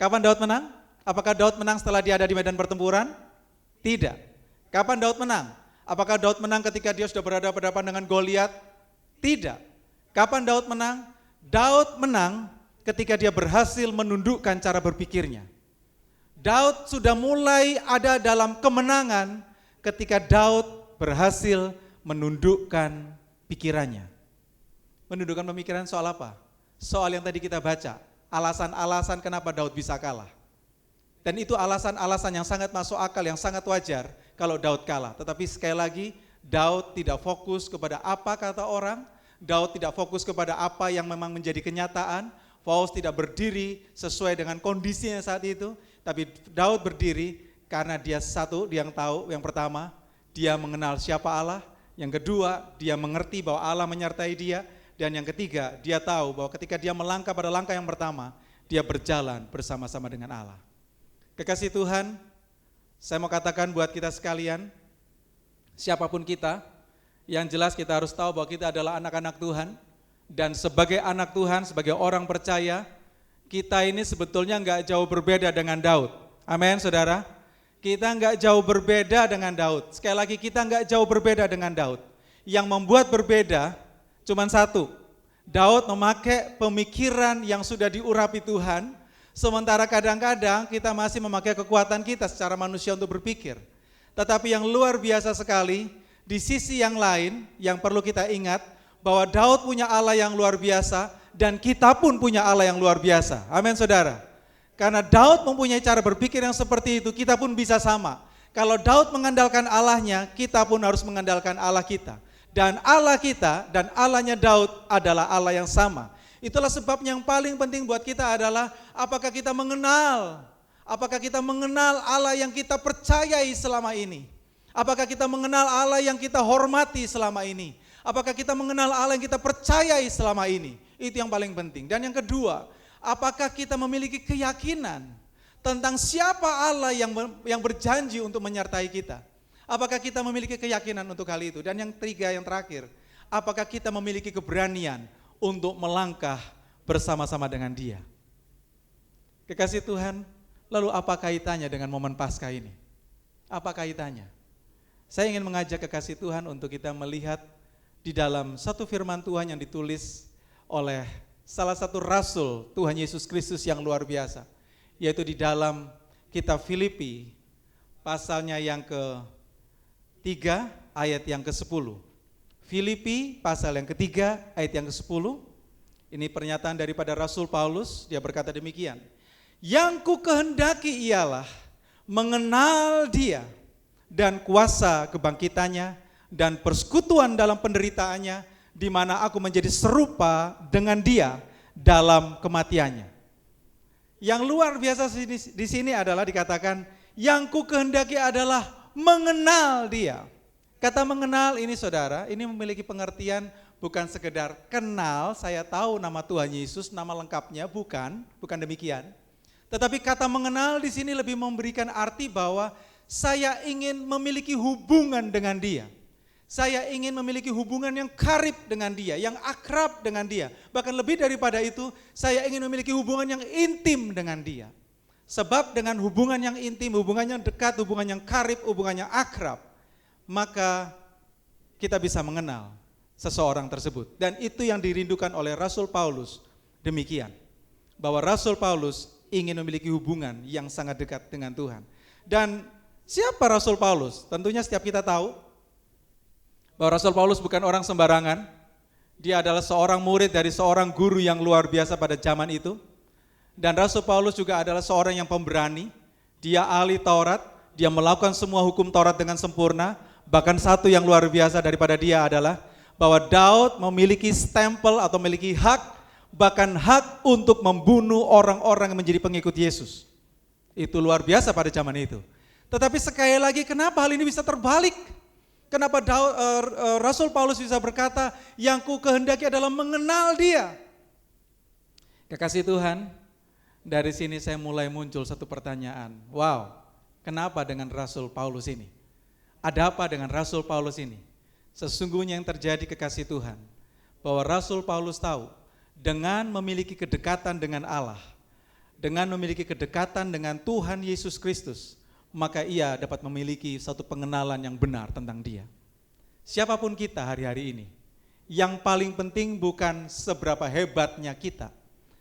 Kapan Daud menang? Apakah Daud menang setelah dia ada di medan pertempuran? Tidak. Kapan Daud menang? Apakah Daud menang ketika dia sudah berhadapan dengan Goliat? Tidak. Kapan Daud menang? Daud menang ketika dia berhasil menundukkan cara berpikirnya. Daud sudah mulai ada dalam kemenangan ketika Daud berhasil menundukkan pikirannya. Menundukkan pemikiran soal apa? Soal yang tadi kita baca, alasan-alasan kenapa Daud bisa kalah. Dan itu alasan-alasan yang sangat masuk akal, yang sangat wajar kalau Daud kalah. Tetapi sekali lagi, Daud tidak fokus kepada apa kata orang, Daud tidak fokus kepada apa yang memang menjadi kenyataan, Daud tidak berdiri sesuai dengan kondisinya saat itu, tapi Daud berdiri karena dia satu, dia yang tahu, yang pertama, dia mengenal siapa Allah, yang kedua, dia mengerti bahwa Allah menyertai dia, dan yang ketiga, dia tahu bahwa ketika dia melangkah pada langkah yang pertama, dia berjalan bersama-sama dengan Allah. Kekasih Tuhan, saya mau katakan buat kita sekalian, siapapun kita, yang jelas kita harus tahu bahwa kita adalah anak-anak Tuhan, dan sebagai anak Tuhan, sebagai orang percaya, kita ini sebetulnya enggak jauh berbeda dengan Daud. Amin, saudara. Kita enggak jauh berbeda dengan Daud. Sekali lagi, kita enggak jauh berbeda dengan Daud. Yang membuat berbeda cuma satu. Daud memakai pemikiran yang sudah diurapi Tuhan, sementara kadang-kadang kita masih memakai kekuatan kita secara manusia untuk berpikir. Tetapi yang luar biasa sekali, di sisi yang lain yang perlu kita ingat, bahwa Daud punya Allah yang luar biasa, dan kita pun punya Allah yang luar biasa. Amin, saudara. Karena Daud mempunyai cara berpikir yang seperti itu, kita pun bisa sama. Kalau Daud mengandalkan Allahnya, kita pun harus mengandalkan Allah kita. Dan Allah kita dan Allahnya Daud adalah Allah yang sama. Itulah sebabnya yang paling penting buat kita adalah apakah kita mengenal Allah yang kita percayai selama ini. Apakah kita mengenal Allah yang kita hormati selama ini. Apakah kita mengenal Allah yang kita percayai selama ini. Itu yang paling penting. Dan yang kedua, apakah kita memiliki keyakinan tentang siapa Allah yang berjanji untuk menyertai kita. Apakah kita memiliki keyakinan untuk hal itu. Dan yang ketiga, yang terakhir, apakah kita memiliki keberanian untuk melangkah bersama-sama dengan Dia. Kekasih Tuhan, lalu apa kaitannya dengan momen Paskah ini? Apa kaitannya? Saya ingin mengajak kekasih Tuhan untuk kita melihat di dalam satu firman Tuhan yang ditulis oleh salah satu rasul Tuhan Yesus Kristus yang luar biasa, yaitu di dalam kitab Filipi, pasalnya yang ke-3 ayat yang ke-10. Filipi pasal yang ketiga ayat yang ke-10. Ini pernyataan daripada Rasul Paulus, dia berkata demikian. Yang ku kehendaki ialah mengenal Dia dan kuasa kebangkitannya dan persekutuan dalam penderitaannya, di mana aku menjadi serupa dengan Dia dalam kematiannya. Yang luar biasa di sini adalah dikatakan yang ku kehendaki adalah mengenal Dia. Kata mengenal ini saudara, ini memiliki pengertian bukan sekedar kenal, saya tahu nama Tuhan Yesus, nama lengkapnya, bukan demikian. Tetapi kata mengenal di sini lebih memberikan arti bahwa saya ingin memiliki hubungan dengan Dia. Saya ingin memiliki hubungan yang karib dengan Dia, yang akrab dengan Dia. Bahkan lebih daripada itu, saya ingin memiliki hubungan yang intim dengan Dia. Sebab dengan hubungan yang intim, hubungan yang dekat, hubungan yang karib, hubungan yang akrab, maka kita bisa mengenal seseorang tersebut. Dan itu yang dirindukan oleh Rasul Paulus demikian. Bahwa Rasul Paulus ingin memiliki hubungan yang sangat dekat dengan Tuhan. Dan siapa Rasul Paulus? Tentunya setiap kita tahu bahwa Rasul Paulus bukan orang sembarangan. Dia adalah seorang murid dari seorang guru yang luar biasa pada zaman itu. Dan Rasul Paulus juga adalah seorang yang pemberani. Dia ahli Taurat, dia melakukan semua hukum Taurat dengan sempurna. Bahkan satu yang luar biasa daripada dia adalah bahwa Daud memiliki stempel atau memiliki hak, bahkan hak untuk membunuh orang-orang yang menjadi pengikut Yesus. Itu luar biasa pada zaman itu. Tetapi sekali lagi kenapa hal ini bisa terbalik? Kenapa Rasul Paulus bisa berkata, yang ku kehendaki adalah mengenal Dia? Kekasih Tuhan, dari sini saya mulai muncul satu pertanyaan. Wow, kenapa dengan Rasul Paulus ini? Ada apa dengan Rasul Paulus ini? Sesungguhnya yang terjadi kekasih Tuhan, bahwa Rasul Paulus tahu dengan memiliki kedekatan dengan Allah, dengan memiliki kedekatan dengan Tuhan Yesus Kristus, maka ia dapat memiliki satu pengenalan yang benar tentang Dia. Siapapun kita hari-hari ini, yang paling penting bukan seberapa hebatnya kita,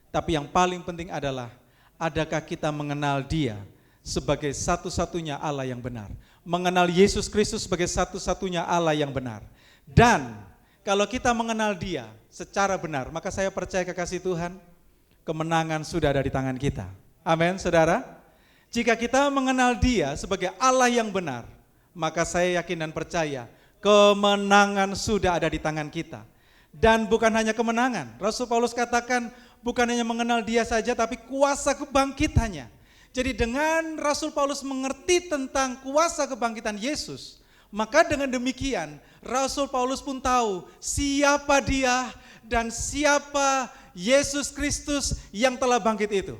tapi yang paling penting adalah adakah kita mengenal Dia sebagai satu-satunya Allah yang benar. Mengenal Yesus Kristus sebagai satu-satunya Allah yang benar. Dan kalau kita mengenal Dia secara benar, maka saya percaya kekasih Tuhan, kemenangan sudah ada di tangan kita. Amin, saudara. Jika kita mengenal Dia sebagai Allah yang benar, maka saya yakin dan percaya kemenangan sudah ada di tangan kita. Dan bukan hanya kemenangan, Rasul Paulus katakan bukan hanya mengenal Dia saja, tapi kuasa kebangkitannya. Jadi dengan Rasul Paulus mengerti tentang kuasa kebangkitan Yesus, maka dengan demikian Rasul Paulus pun tahu siapa Dia dan siapa Yesus Kristus yang telah bangkit itu.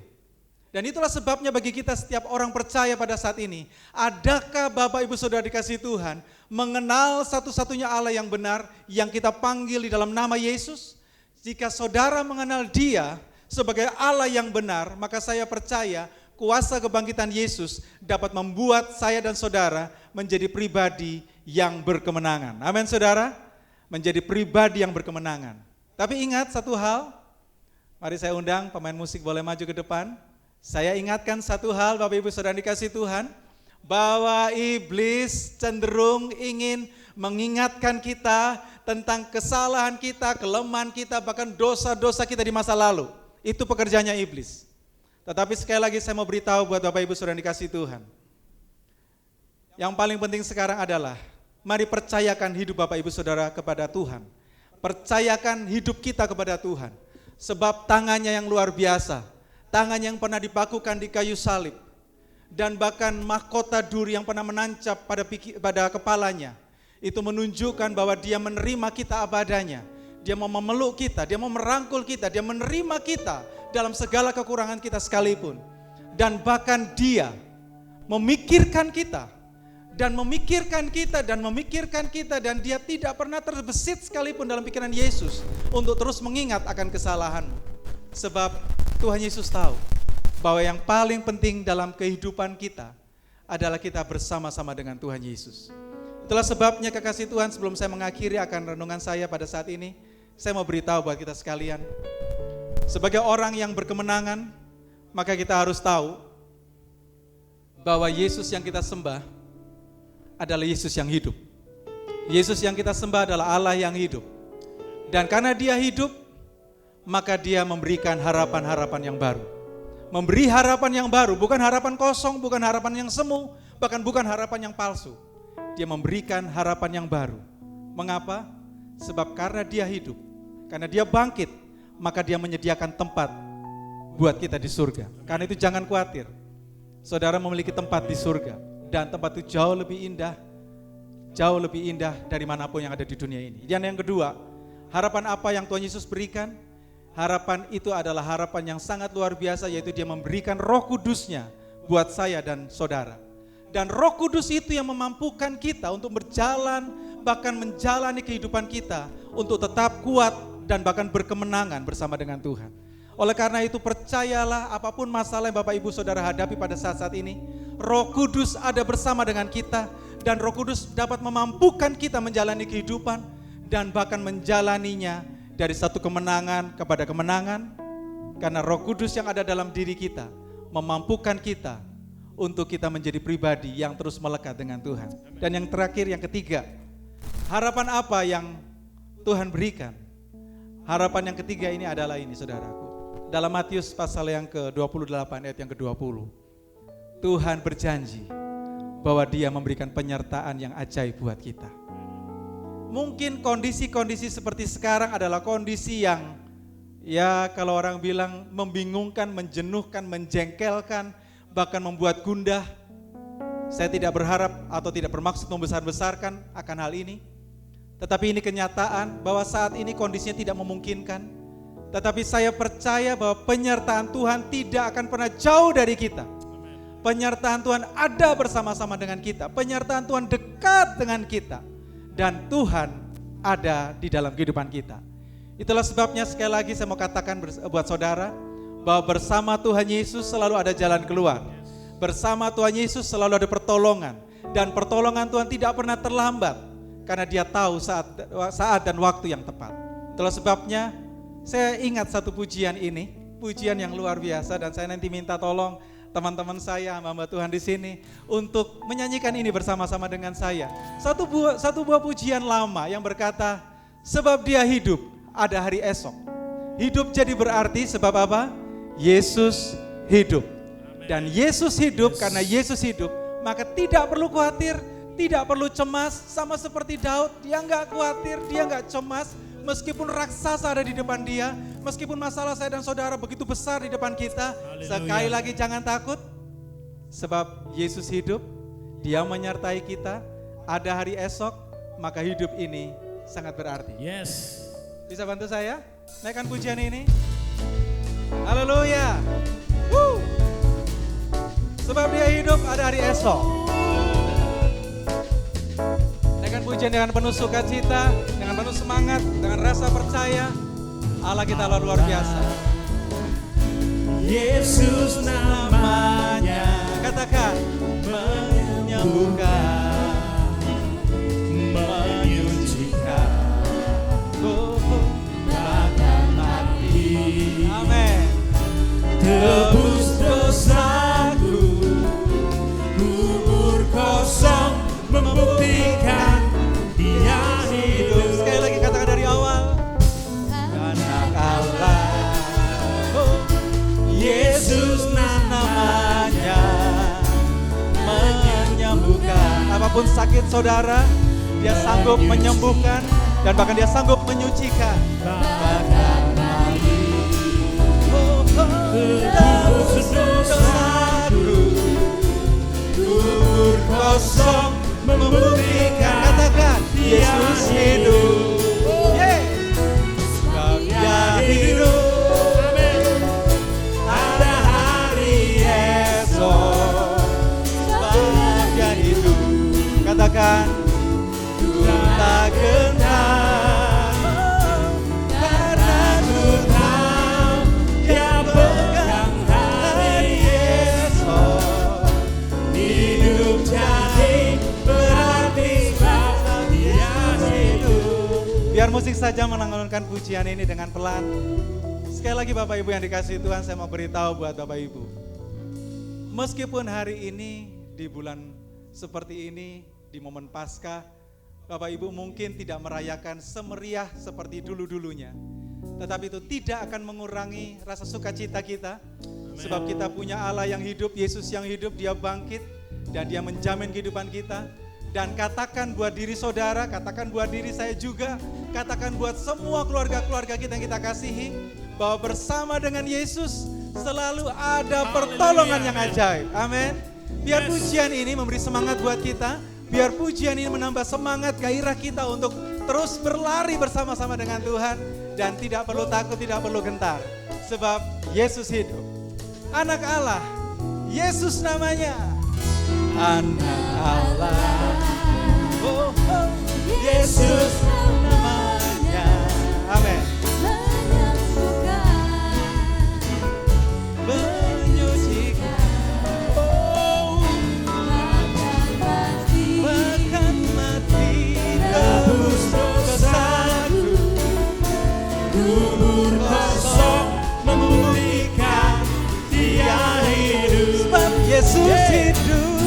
Dan itulah sebabnya bagi kita setiap orang percaya pada saat ini, adakah Bapak Ibu Saudara dikasihi Tuhan mengenal satu-satunya Allah yang benar yang kita panggil di dalam nama Yesus? Jika saudara mengenal Dia sebagai Allah yang benar, maka saya percaya kuasa kebangkitan Yesus dapat membuat saya dan saudara menjadi pribadi yang berkemenangan. Amin saudara, menjadi pribadi yang berkemenangan. Tapi ingat satu hal, mari saya undang pemain musik boleh maju ke depan. Saya ingatkan satu hal Bapak Ibu Saudara dikasih Tuhan, bahwa iblis cenderung ingin mengingatkan kita tentang kesalahan kita, kelemahan kita, bahkan dosa-dosa kita di masa lalu. Itu pekerjaannya iblis. Tetapi sekali lagi saya mau beritahu buat Bapak Ibu Saudara yang dikasih Tuhan. Yang paling penting sekarang adalah, mari percayakan hidup Bapak Ibu Saudara kepada Tuhan. Percayakan hidup kita kepada Tuhan. Sebab tangannya yang luar biasa, tangan yang pernah dipakukan di kayu salib, dan bahkan mahkota duri yang pernah menancap pada kepalanya, itu menunjukkan bahwa Dia menerima kita apa adanya. Dia mau memeluk kita, Dia mau merangkul kita, Dia menerima kita dalam segala kekurangan kita sekalipun. Dan bahkan Dia memikirkan kita, dan memikirkan kita, dan memikirkan kita, dan Dia tidak pernah terbesit sekalipun dalam pikiran Yesus untuk terus mengingat akan kesalahanmu. Sebab Tuhan Yesus tahu bahwa yang paling penting dalam kehidupan kita adalah kita bersama-sama dengan Tuhan Yesus. Itulah sebabnya kekasih Tuhan, sebelum saya mengakhiri akan renungan saya pada saat ini, saya mau beritahu buat kita sekalian, sebagai orang yang berkemenangan, maka kita harus tahu bahwa Yesus yang kita sembah adalah Yesus yang hidup. Yesus yang kita sembah adalah Allah yang hidup. Dan karena dia hidup, maka dia memberikan harapan-harapan yang baru. Memberi harapan yang baru, bukan harapan kosong, bukan harapan yang semu, bahkan bukan harapan yang palsu. Dia memberikan harapan yang baru. Mengapa? Sebab karena dia hidup, karena dia bangkit, maka dia menyediakan tempat buat kita di surga. Karena itu jangan khawatir. Saudara memiliki tempat di surga. Dan tempat itu jauh lebih indah dari manapun yang ada di dunia ini. Dan yang kedua, harapan apa yang Tuhan Yesus berikan? Harapan itu adalah harapan yang sangat luar biasa, yaitu dia memberikan Roh Kudus-Nya buat saya dan saudara. Dan Roh Kudus itu yang memampukan kita untuk berjalan, bahkan menjalani kehidupan kita untuk tetap kuat dan bahkan berkemenangan bersama dengan Tuhan. Oleh karena itu percayalah, apapun masalah yang Bapak Ibu Saudara hadapi pada saat-saat ini, Roh Kudus ada bersama dengan kita, dan Roh Kudus dapat memampukan kita menjalani kehidupan dan bahkan menjalaninya dari satu kemenangan kepada kemenangan, karena Roh Kudus yang ada dalam diri kita memampukan kita untuk kita menjadi pribadi yang terus melekat dengan Tuhan. Dan yang terakhir, yang ketiga, harapan apa yang Tuhan berikan? Harapan yang ketiga ini adalah ini, saudaraku. Dalam Matius pasal yang ke-28 ayat yang ke-20, Tuhan berjanji bahwa dia memberikan penyertaan yang ajaib buat kita. Mungkin kondisi-kondisi seperti sekarang adalah kondisi yang, ya kalau orang bilang membingungkan, menjenuhkan, menjengkelkan, bahkan membuat gundah. Saya tidak berharap atau tidak bermaksud membesar-besarkan akan hal ini. Tetapi ini kenyataan bahwa saat ini kondisinya tidak memungkinkan. Tetapi saya percaya bahwa penyertaan Tuhan tidak akan pernah jauh dari kita. Penyertaan Tuhan ada bersama-sama dengan kita. Penyertaan Tuhan dekat dengan kita. Dan Tuhan ada di dalam kehidupan kita. Itulah sebabnya sekali lagi saya mau katakan buat saudara, bahwa bersama Tuhan Yesus selalu ada jalan keluar. Bersama Tuhan Yesus selalu ada pertolongan. Dan pertolongan Tuhan tidak pernah terlambat, karena dia tahu saat dan waktu yang tepat. Itulah sebabnya saya ingat satu pujian ini, pujian yang luar biasa, dan saya nanti minta tolong teman-teman saya, hamba Tuhan di sini untuk menyanyikan ini bersama-sama dengan saya. Satu buah pujian lama yang berkata, sebab dia hidup, ada hari esok. Hidup jadi berarti sebab apa? Yesus hidup. Dan Yesus hidup, karena Yesus hidup, maka tidak perlu khawatir, tidak perlu cemas. Sama seperti Daud, dia enggak khawatir, dia enggak cemas. Meskipun raksasa ada di depan dia, meskipun masalah saya dan saudara begitu besar di depan kita, sekali lagi jangan takut. Sebab Yesus hidup, dia menyertai kita, ada hari esok, maka hidup ini sangat berarti. Yes. Bisa bantu saya naikkan pujian ini? Haleluya. Sebab dia hidup, ada hari esok. Naikkan pujian dengan penuh sukacita, dengan penuh semangat, dengan rasa percaya. Allah kita luar biasa. Yesus namanya, Katakan, menyembuhkan, menyucikan, bahkan mati. Amin. tebus dosaku, kubur kosong membuktikan dia hidup. Sekali lagi katakan dari awal. Anak Allah, Yesus namanya menyembuhkan. Apapun sakit saudara, dia sanggup menyembuhkan dan bahkan dia sanggup menyucikan. Bahkan mati, tebus dosaku, kubur kosong membuktikan katakan dia Yesus hidup. Sebab dia hidup, ada hari esok. Sebab dia hidup, katakan tak gentar, karena ku tahu dia pegang hari esok. hidup jadi berarti sebab dia hidup. Biar musik saja menanggalkan pujian ini dengan pelan. Sekali lagi Bapak Ibu yang dikasihi Tuhan, saya mau beritahu buat Bapak Ibu. Meskipun hari ini di bulan seperti ini, di momen Paskah, Bapak Ibu mungkin tidak merayakan semeriah seperti dulu-dulunya, tetapi itu tidak akan mengurangi rasa sukacita kita. Sebab kita punya Allah yang hidup, Yesus yang hidup, Dia bangkit dan Dia menjamin kehidupan kita. Dan katakan buat diri saudara, katakan buat diri saya juga, katakan buat semua keluarga-keluarga kita yang kita kasihi, bahwa bersama dengan Yesus selalu ada pertolongan yang ajaib. Amin. Biar pujian ini memberi semangat buat kita, biar pujian ini menambah semangat gairah kita untuk terus berlari bersama-sama dengan Tuhan. Dan tidak perlu takut, tidak perlu gentar, sebab Yesus hidup. Anak Allah, Yesus namanya. Anak Allah, oh, oh, Yesus namanya. Amin. Menyucikan, oh, bahkan mati tebus dosaku. Kubur kosong membuktikan Dia hidup. Sebab Yesus hidup.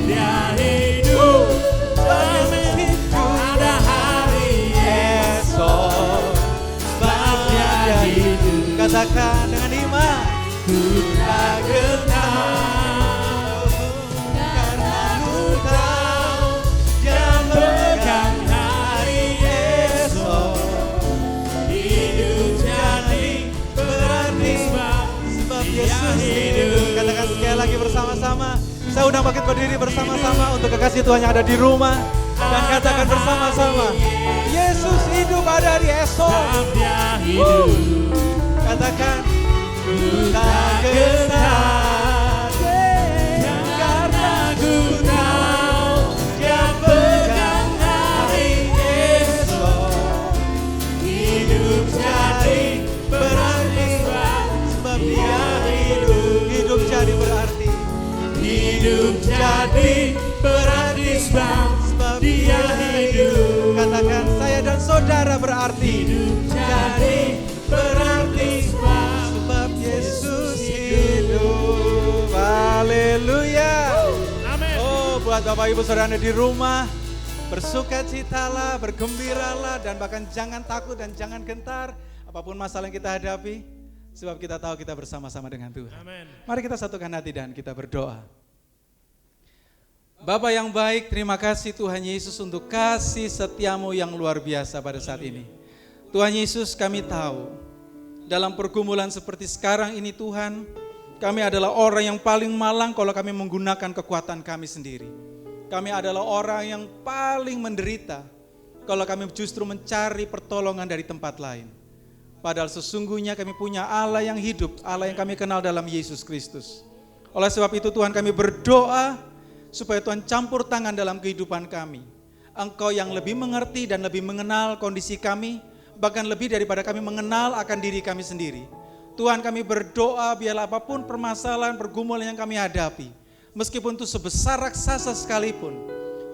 Dia hidup. Amin. Ada hari esok. Sebab Dia hidup. Katakan dengan iman. Ku tak gentar, karena ku tahu Dia pegang hari esok. Hidup jadi berarti sebab Dia hidup. Katakan sekali lagi bersama-sama. Saya undang bangkit berdiri bersama-sama untuk kekasih Tuhan yang ada di rumah. Dan katakan bersama-sama, Yesus hidup ada di esok. Sebab Dia hidup. Katakan, tak gentar, Karena ku tahu Dia pegang hari esok. Hidup jadi berarti sebab Dia hidup. hidup jadi berarti. Hidup jadi berarti sebab Dia hidup. Katakan, saya dan saudara berarti. Jadi berarti Sebab Yesus hidup. Haleluya. Amin. Oh, buat Bapak Ibu Saudara di rumah, bersukacitalah, bergembiralah, dan bahkan jangan takut dan jangan gentar apapun masalah yang kita hadapi, sebab kita tahu kita bersama-sama dengan Tuhan. Amin. Mari kita satukan hati dan kita berdoa. Bapa yang baik, terima kasih Tuhan Yesus untuk kasih setiamu yang luar biasa pada saat ini. Tuhan Yesus, kami tahu dalam pergumulan seperti sekarang ini Tuhan, kami adalah orang yang paling malang kalau kami menggunakan kekuatan kami sendiri. Kami adalah orang yang paling menderita kalau kami justru mencari pertolongan dari tempat lain. Padahal sesungguhnya kami punya Allah yang hidup, Allah yang kami kenal dalam Yesus Kristus. Oleh sebab itu Tuhan, kami berdoa supaya Tuhan campur tangan dalam kehidupan kami. Engkau yang lebih mengerti dan lebih mengenal kondisi kami, bahkan lebih daripada kami mengenal akan diri kami sendiri. Tuhan, kami berdoa biarlah apapun permasalahan, pergumulan yang kami hadapi, meskipun itu sebesar raksasa sekalipun,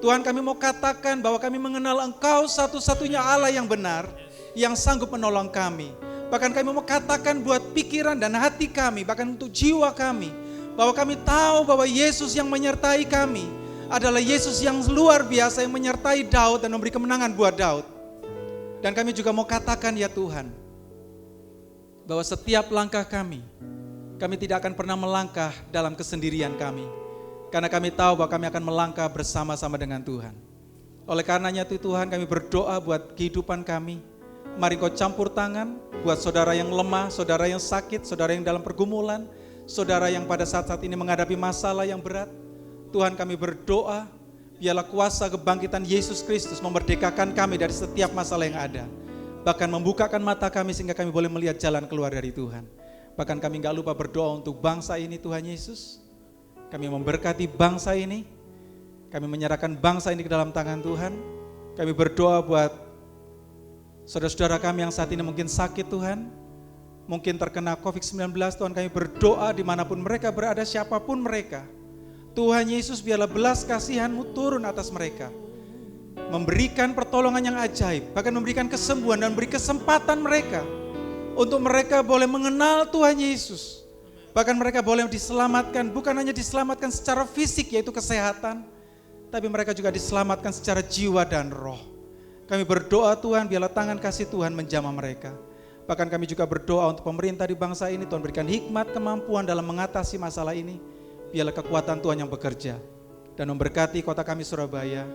Tuhan, kami mau katakan bahwa kami mengenal Engkau satu-satunya Allah yang benar, yang sanggup menolong kami. Bahkan kami mau katakan buat pikiran dan hati kami, bahkan untuk jiwa kami, bahwa kami tahu bahwa Yesus yang menyertai kami adalah Yesus yang luar biasa, yang menyertai Daud dan memberi kemenangan buat Daud. Dan kami juga mau katakan ya Tuhan, bahwa setiap langkah kami tidak akan pernah melangkah dalam kesendirian kami. Karena kami tahu bahwa kami akan melangkah bersama-sama dengan Tuhan. Oleh karenanya itu Tuhan, kami berdoa buat kehidupan kami. Mari Kau campur tangan buat saudara yang lemah, saudara yang sakit, saudara yang dalam pergumulan, saudara yang pada saat-saat ini menghadapi masalah yang berat. Tuhan, kami berdoa, biarlah kuasa kebangkitan Yesus Kristus memerdekakan kami dari setiap masalah yang ada. Bahkan membukakan mata kami sehingga kami boleh melihat jalan keluar dari Tuhan. Bahkan kami gak lupa berdoa untuk bangsa ini Tuhan Yesus. Kami memberkati bangsa ini. Kami menyerahkan bangsa ini ke dalam tangan Tuhan. Kami berdoa buat saudara-saudara kami yang saat ini mungkin sakit Tuhan. Mungkin terkena COVID-19 Tuhan, kami berdoa dimanapun mereka berada, siapapun mereka. Tuhan Yesus, biarlah belas kasihan-Mu turun atas mereka. Memberikan pertolongan yang ajaib, bahkan memberikan kesembuhan dan beri kesempatan mereka untuk mereka boleh mengenal Tuhan Yesus. Bahkan mereka boleh diselamatkan, bukan hanya diselamatkan secara fisik yaitu kesehatan, tapi mereka juga diselamatkan secara jiwa dan roh. Kami berdoa Tuhan, biarlah tangan kasih Tuhan menjamah mereka. Bahkan kami juga berdoa untuk pemerintah di bangsa ini, Tuhan berikan hikmat, kemampuan dalam mengatasi masalah ini. Biarlah kekuatan Tuhan yang bekerja dan memberkati kota kami Surabaya.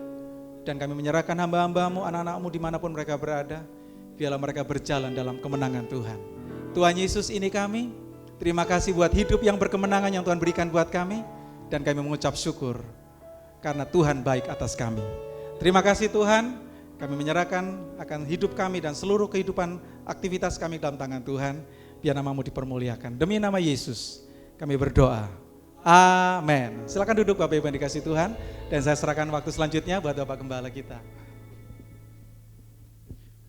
Dan kami menyerahkan hamba-hambamu, anak-anakmu dimanapun mereka berada. Biarlah mereka berjalan dalam kemenangan Tuhan. Tuhan Yesus, ini kami. Terima kasih buat hidup yang berkemenangan yang Tuhan berikan buat kami. Dan kami mengucap syukur karena Tuhan baik atas kami. Terima kasih Tuhan. Kami menyerahkan akan hidup kami dan seluruh kehidupan aktivitas kami dalam tangan Tuhan. Biar nama-Mu dipermuliakan. Demi nama Yesus kami berdoa. Amin. Silakan duduk Bapak Ibu yang dikasih Tuhan. Dan saya serahkan waktu selanjutnya buat Bapak Gembala kita.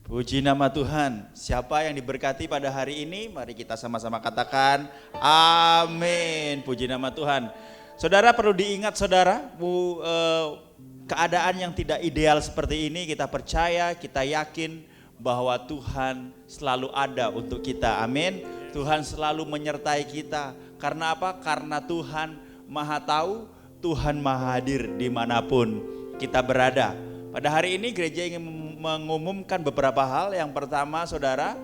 Puji nama Tuhan. Siapa yang diberkati pada hari ini? Mari kita sama-sama katakan amin. Puji nama Tuhan. Saudara, perlu diingat saudara, keadaan yang tidak ideal seperti ini, kita percaya, kita yakin bahwa Tuhan selalu ada untuk kita. Amin. Tuhan selalu menyertai kita. Karena apa? Karena Tuhan Maha Tahu, Tuhan Maha Hadir dimanapun kita berada. Pada hari ini gereja ingin mengumumkan beberapa hal. Yang pertama saudara,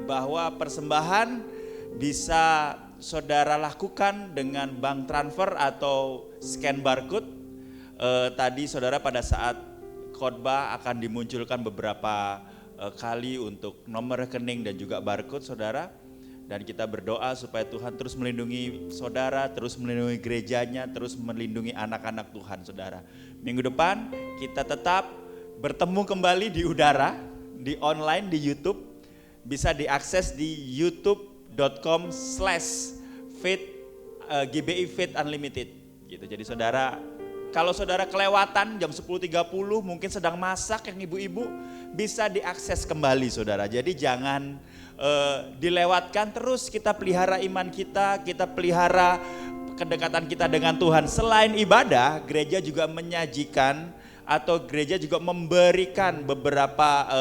bahwa persembahan bisa saudara lakukan dengan bank transfer atau scan barcode. Tadi saudara pada saat khotbah akan dimunculkan beberapa kali untuk nomor rekening dan juga barcode saudara. Dan kita berdoa supaya Tuhan terus melindungi saudara, terus melindungi gerejanya, terus melindungi anak-anak Tuhan saudara. Minggu depan kita tetap bertemu kembali di udara, di online, di YouTube. Bisa diakses di youtube.com/faith GBI Faith Unlimited gitu. Jadi saudara, kalau saudara kelewatan jam 10.30 mungkin sedang masak yang ibu-ibu, bisa diakses kembali saudara. Jadi jangan dilewatkan, terus kita pelihara iman kita pelihara kedekatan kita dengan Tuhan. Selain ibadah, gereja juga menyajikan atau gereja juga memberikan beberapa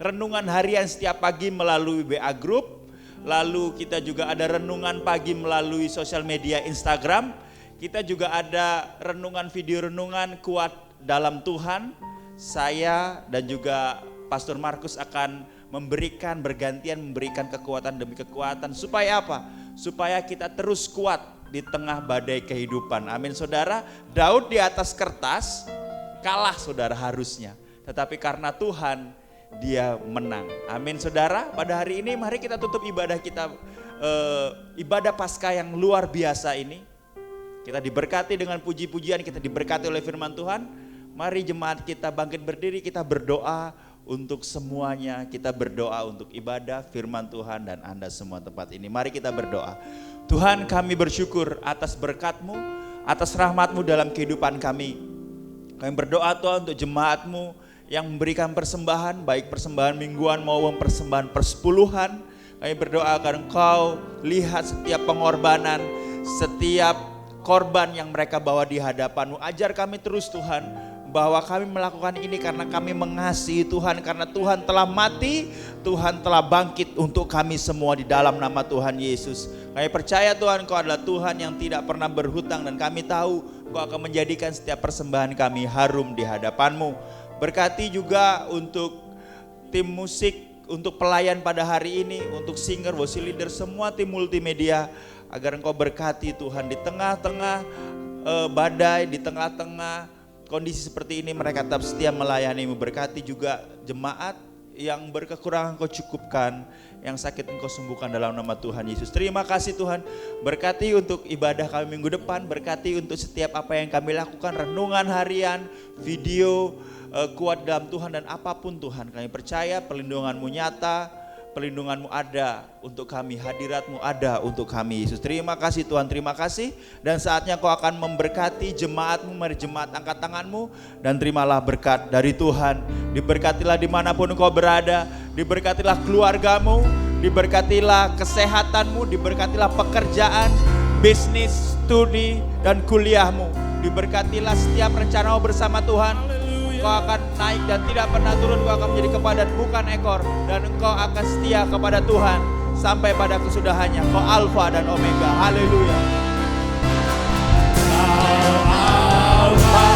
renungan harian setiap pagi melalui WA Group. Lalu kita juga ada renungan pagi melalui sosial media Instagram. Kita juga ada renungan video renungan kuat dalam Tuhan. Saya dan juga Pastor Markus akan bergantian memberikan kekuatan demi kekuatan. Supaya apa? Supaya kita terus kuat di tengah badai kehidupan. Amin saudara. Daud di atas kertas kalah saudara harusnya. Tetapi karena Tuhan dia menang. Amin saudara. Pada hari ini mari kita tutup ibadah kita. Ibadah Paskah yang luar biasa ini. Kita diberkati dengan puji-pujian, kita diberkati oleh firman Tuhan. Mari jemaat kita bangkit berdiri, kita berdoa untuk semuanya. Kita berdoa untuk ibadah firman Tuhan dan Anda semua tempat ini. Mari kita berdoa. Tuhan, kami bersyukur atas berkat-Mu, atas rahmat-Mu dalam kehidupan kami. Kami berdoa Tuhan untuk jemaat-Mu yang memberikan persembahan, baik persembahan mingguan maupun persembahan persepuluhan. Kami berdoa agar Engkau lihat setiap pengorbanan, setiap korban yang mereka bawa di hadapan-Mu. Ajar kami terus Tuhan, bahwa kami melakukan ini karena kami mengasihi Tuhan, karena Tuhan telah mati, Tuhan telah bangkit untuk kami semua di dalam nama Tuhan Yesus. Kami percaya Tuhan Engkau adalah Tuhan yang tidak pernah berhutang, dan kami tahu Engkau akan menjadikan setiap persembahan kami harum di hadapan-Mu. Berkati juga untuk tim musik, untuk pelayan pada hari ini, untuk singer, voice leader, semua tim multimedia, agar Engkau berkati Tuhan di tengah-tengah badai, di tengah-tengah kondisi seperti ini mereka tetap setia melayani-Mu. Berkati juga jemaat yang berkekurangan Engkau cukupkan, yang sakit Engkau sembuhkan dalam nama Tuhan Yesus. Terima kasih Tuhan. Berkati untuk ibadah kami minggu depan, berkati untuk setiap apa yang kami lakukan, renungan harian, video, kuat dalam Tuhan dan apapun Tuhan. Kami percaya perlindungan-Mu nyata, perlindungan-Mu ada untuk kami, hadirat-Mu ada untuk kami Yesus. Terima kasih Tuhan, terima kasih. Dan saatnya Kau akan memberkati jemaat-Mu. Mari jemaat angkat tanganmu dan terimalah berkat dari Tuhan. Diberkatilah dimanapun Engkau berada, diberkatilah keluargamu, diberkatilah kesehatanmu, diberkatilah pekerjaan, bisnis, studi dan kuliahmu. Diberkatilah setiap rencanamu bersama Tuhan. Engkau akan naik dan tidak pernah turun. Engkau akan menjadi kepadan bukan ekor, dan Engkau akan setia kepada Tuhan sampai pada kesudahannya. Engkau Alfa dan Omega. Haleluya. Alfa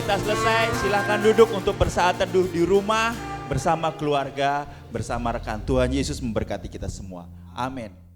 kita selesai, silahkan duduk untuk bersaat teduh di rumah, bersama keluarga, bersama rekan. Tuhan Yesus memberkati kita semua. Amin.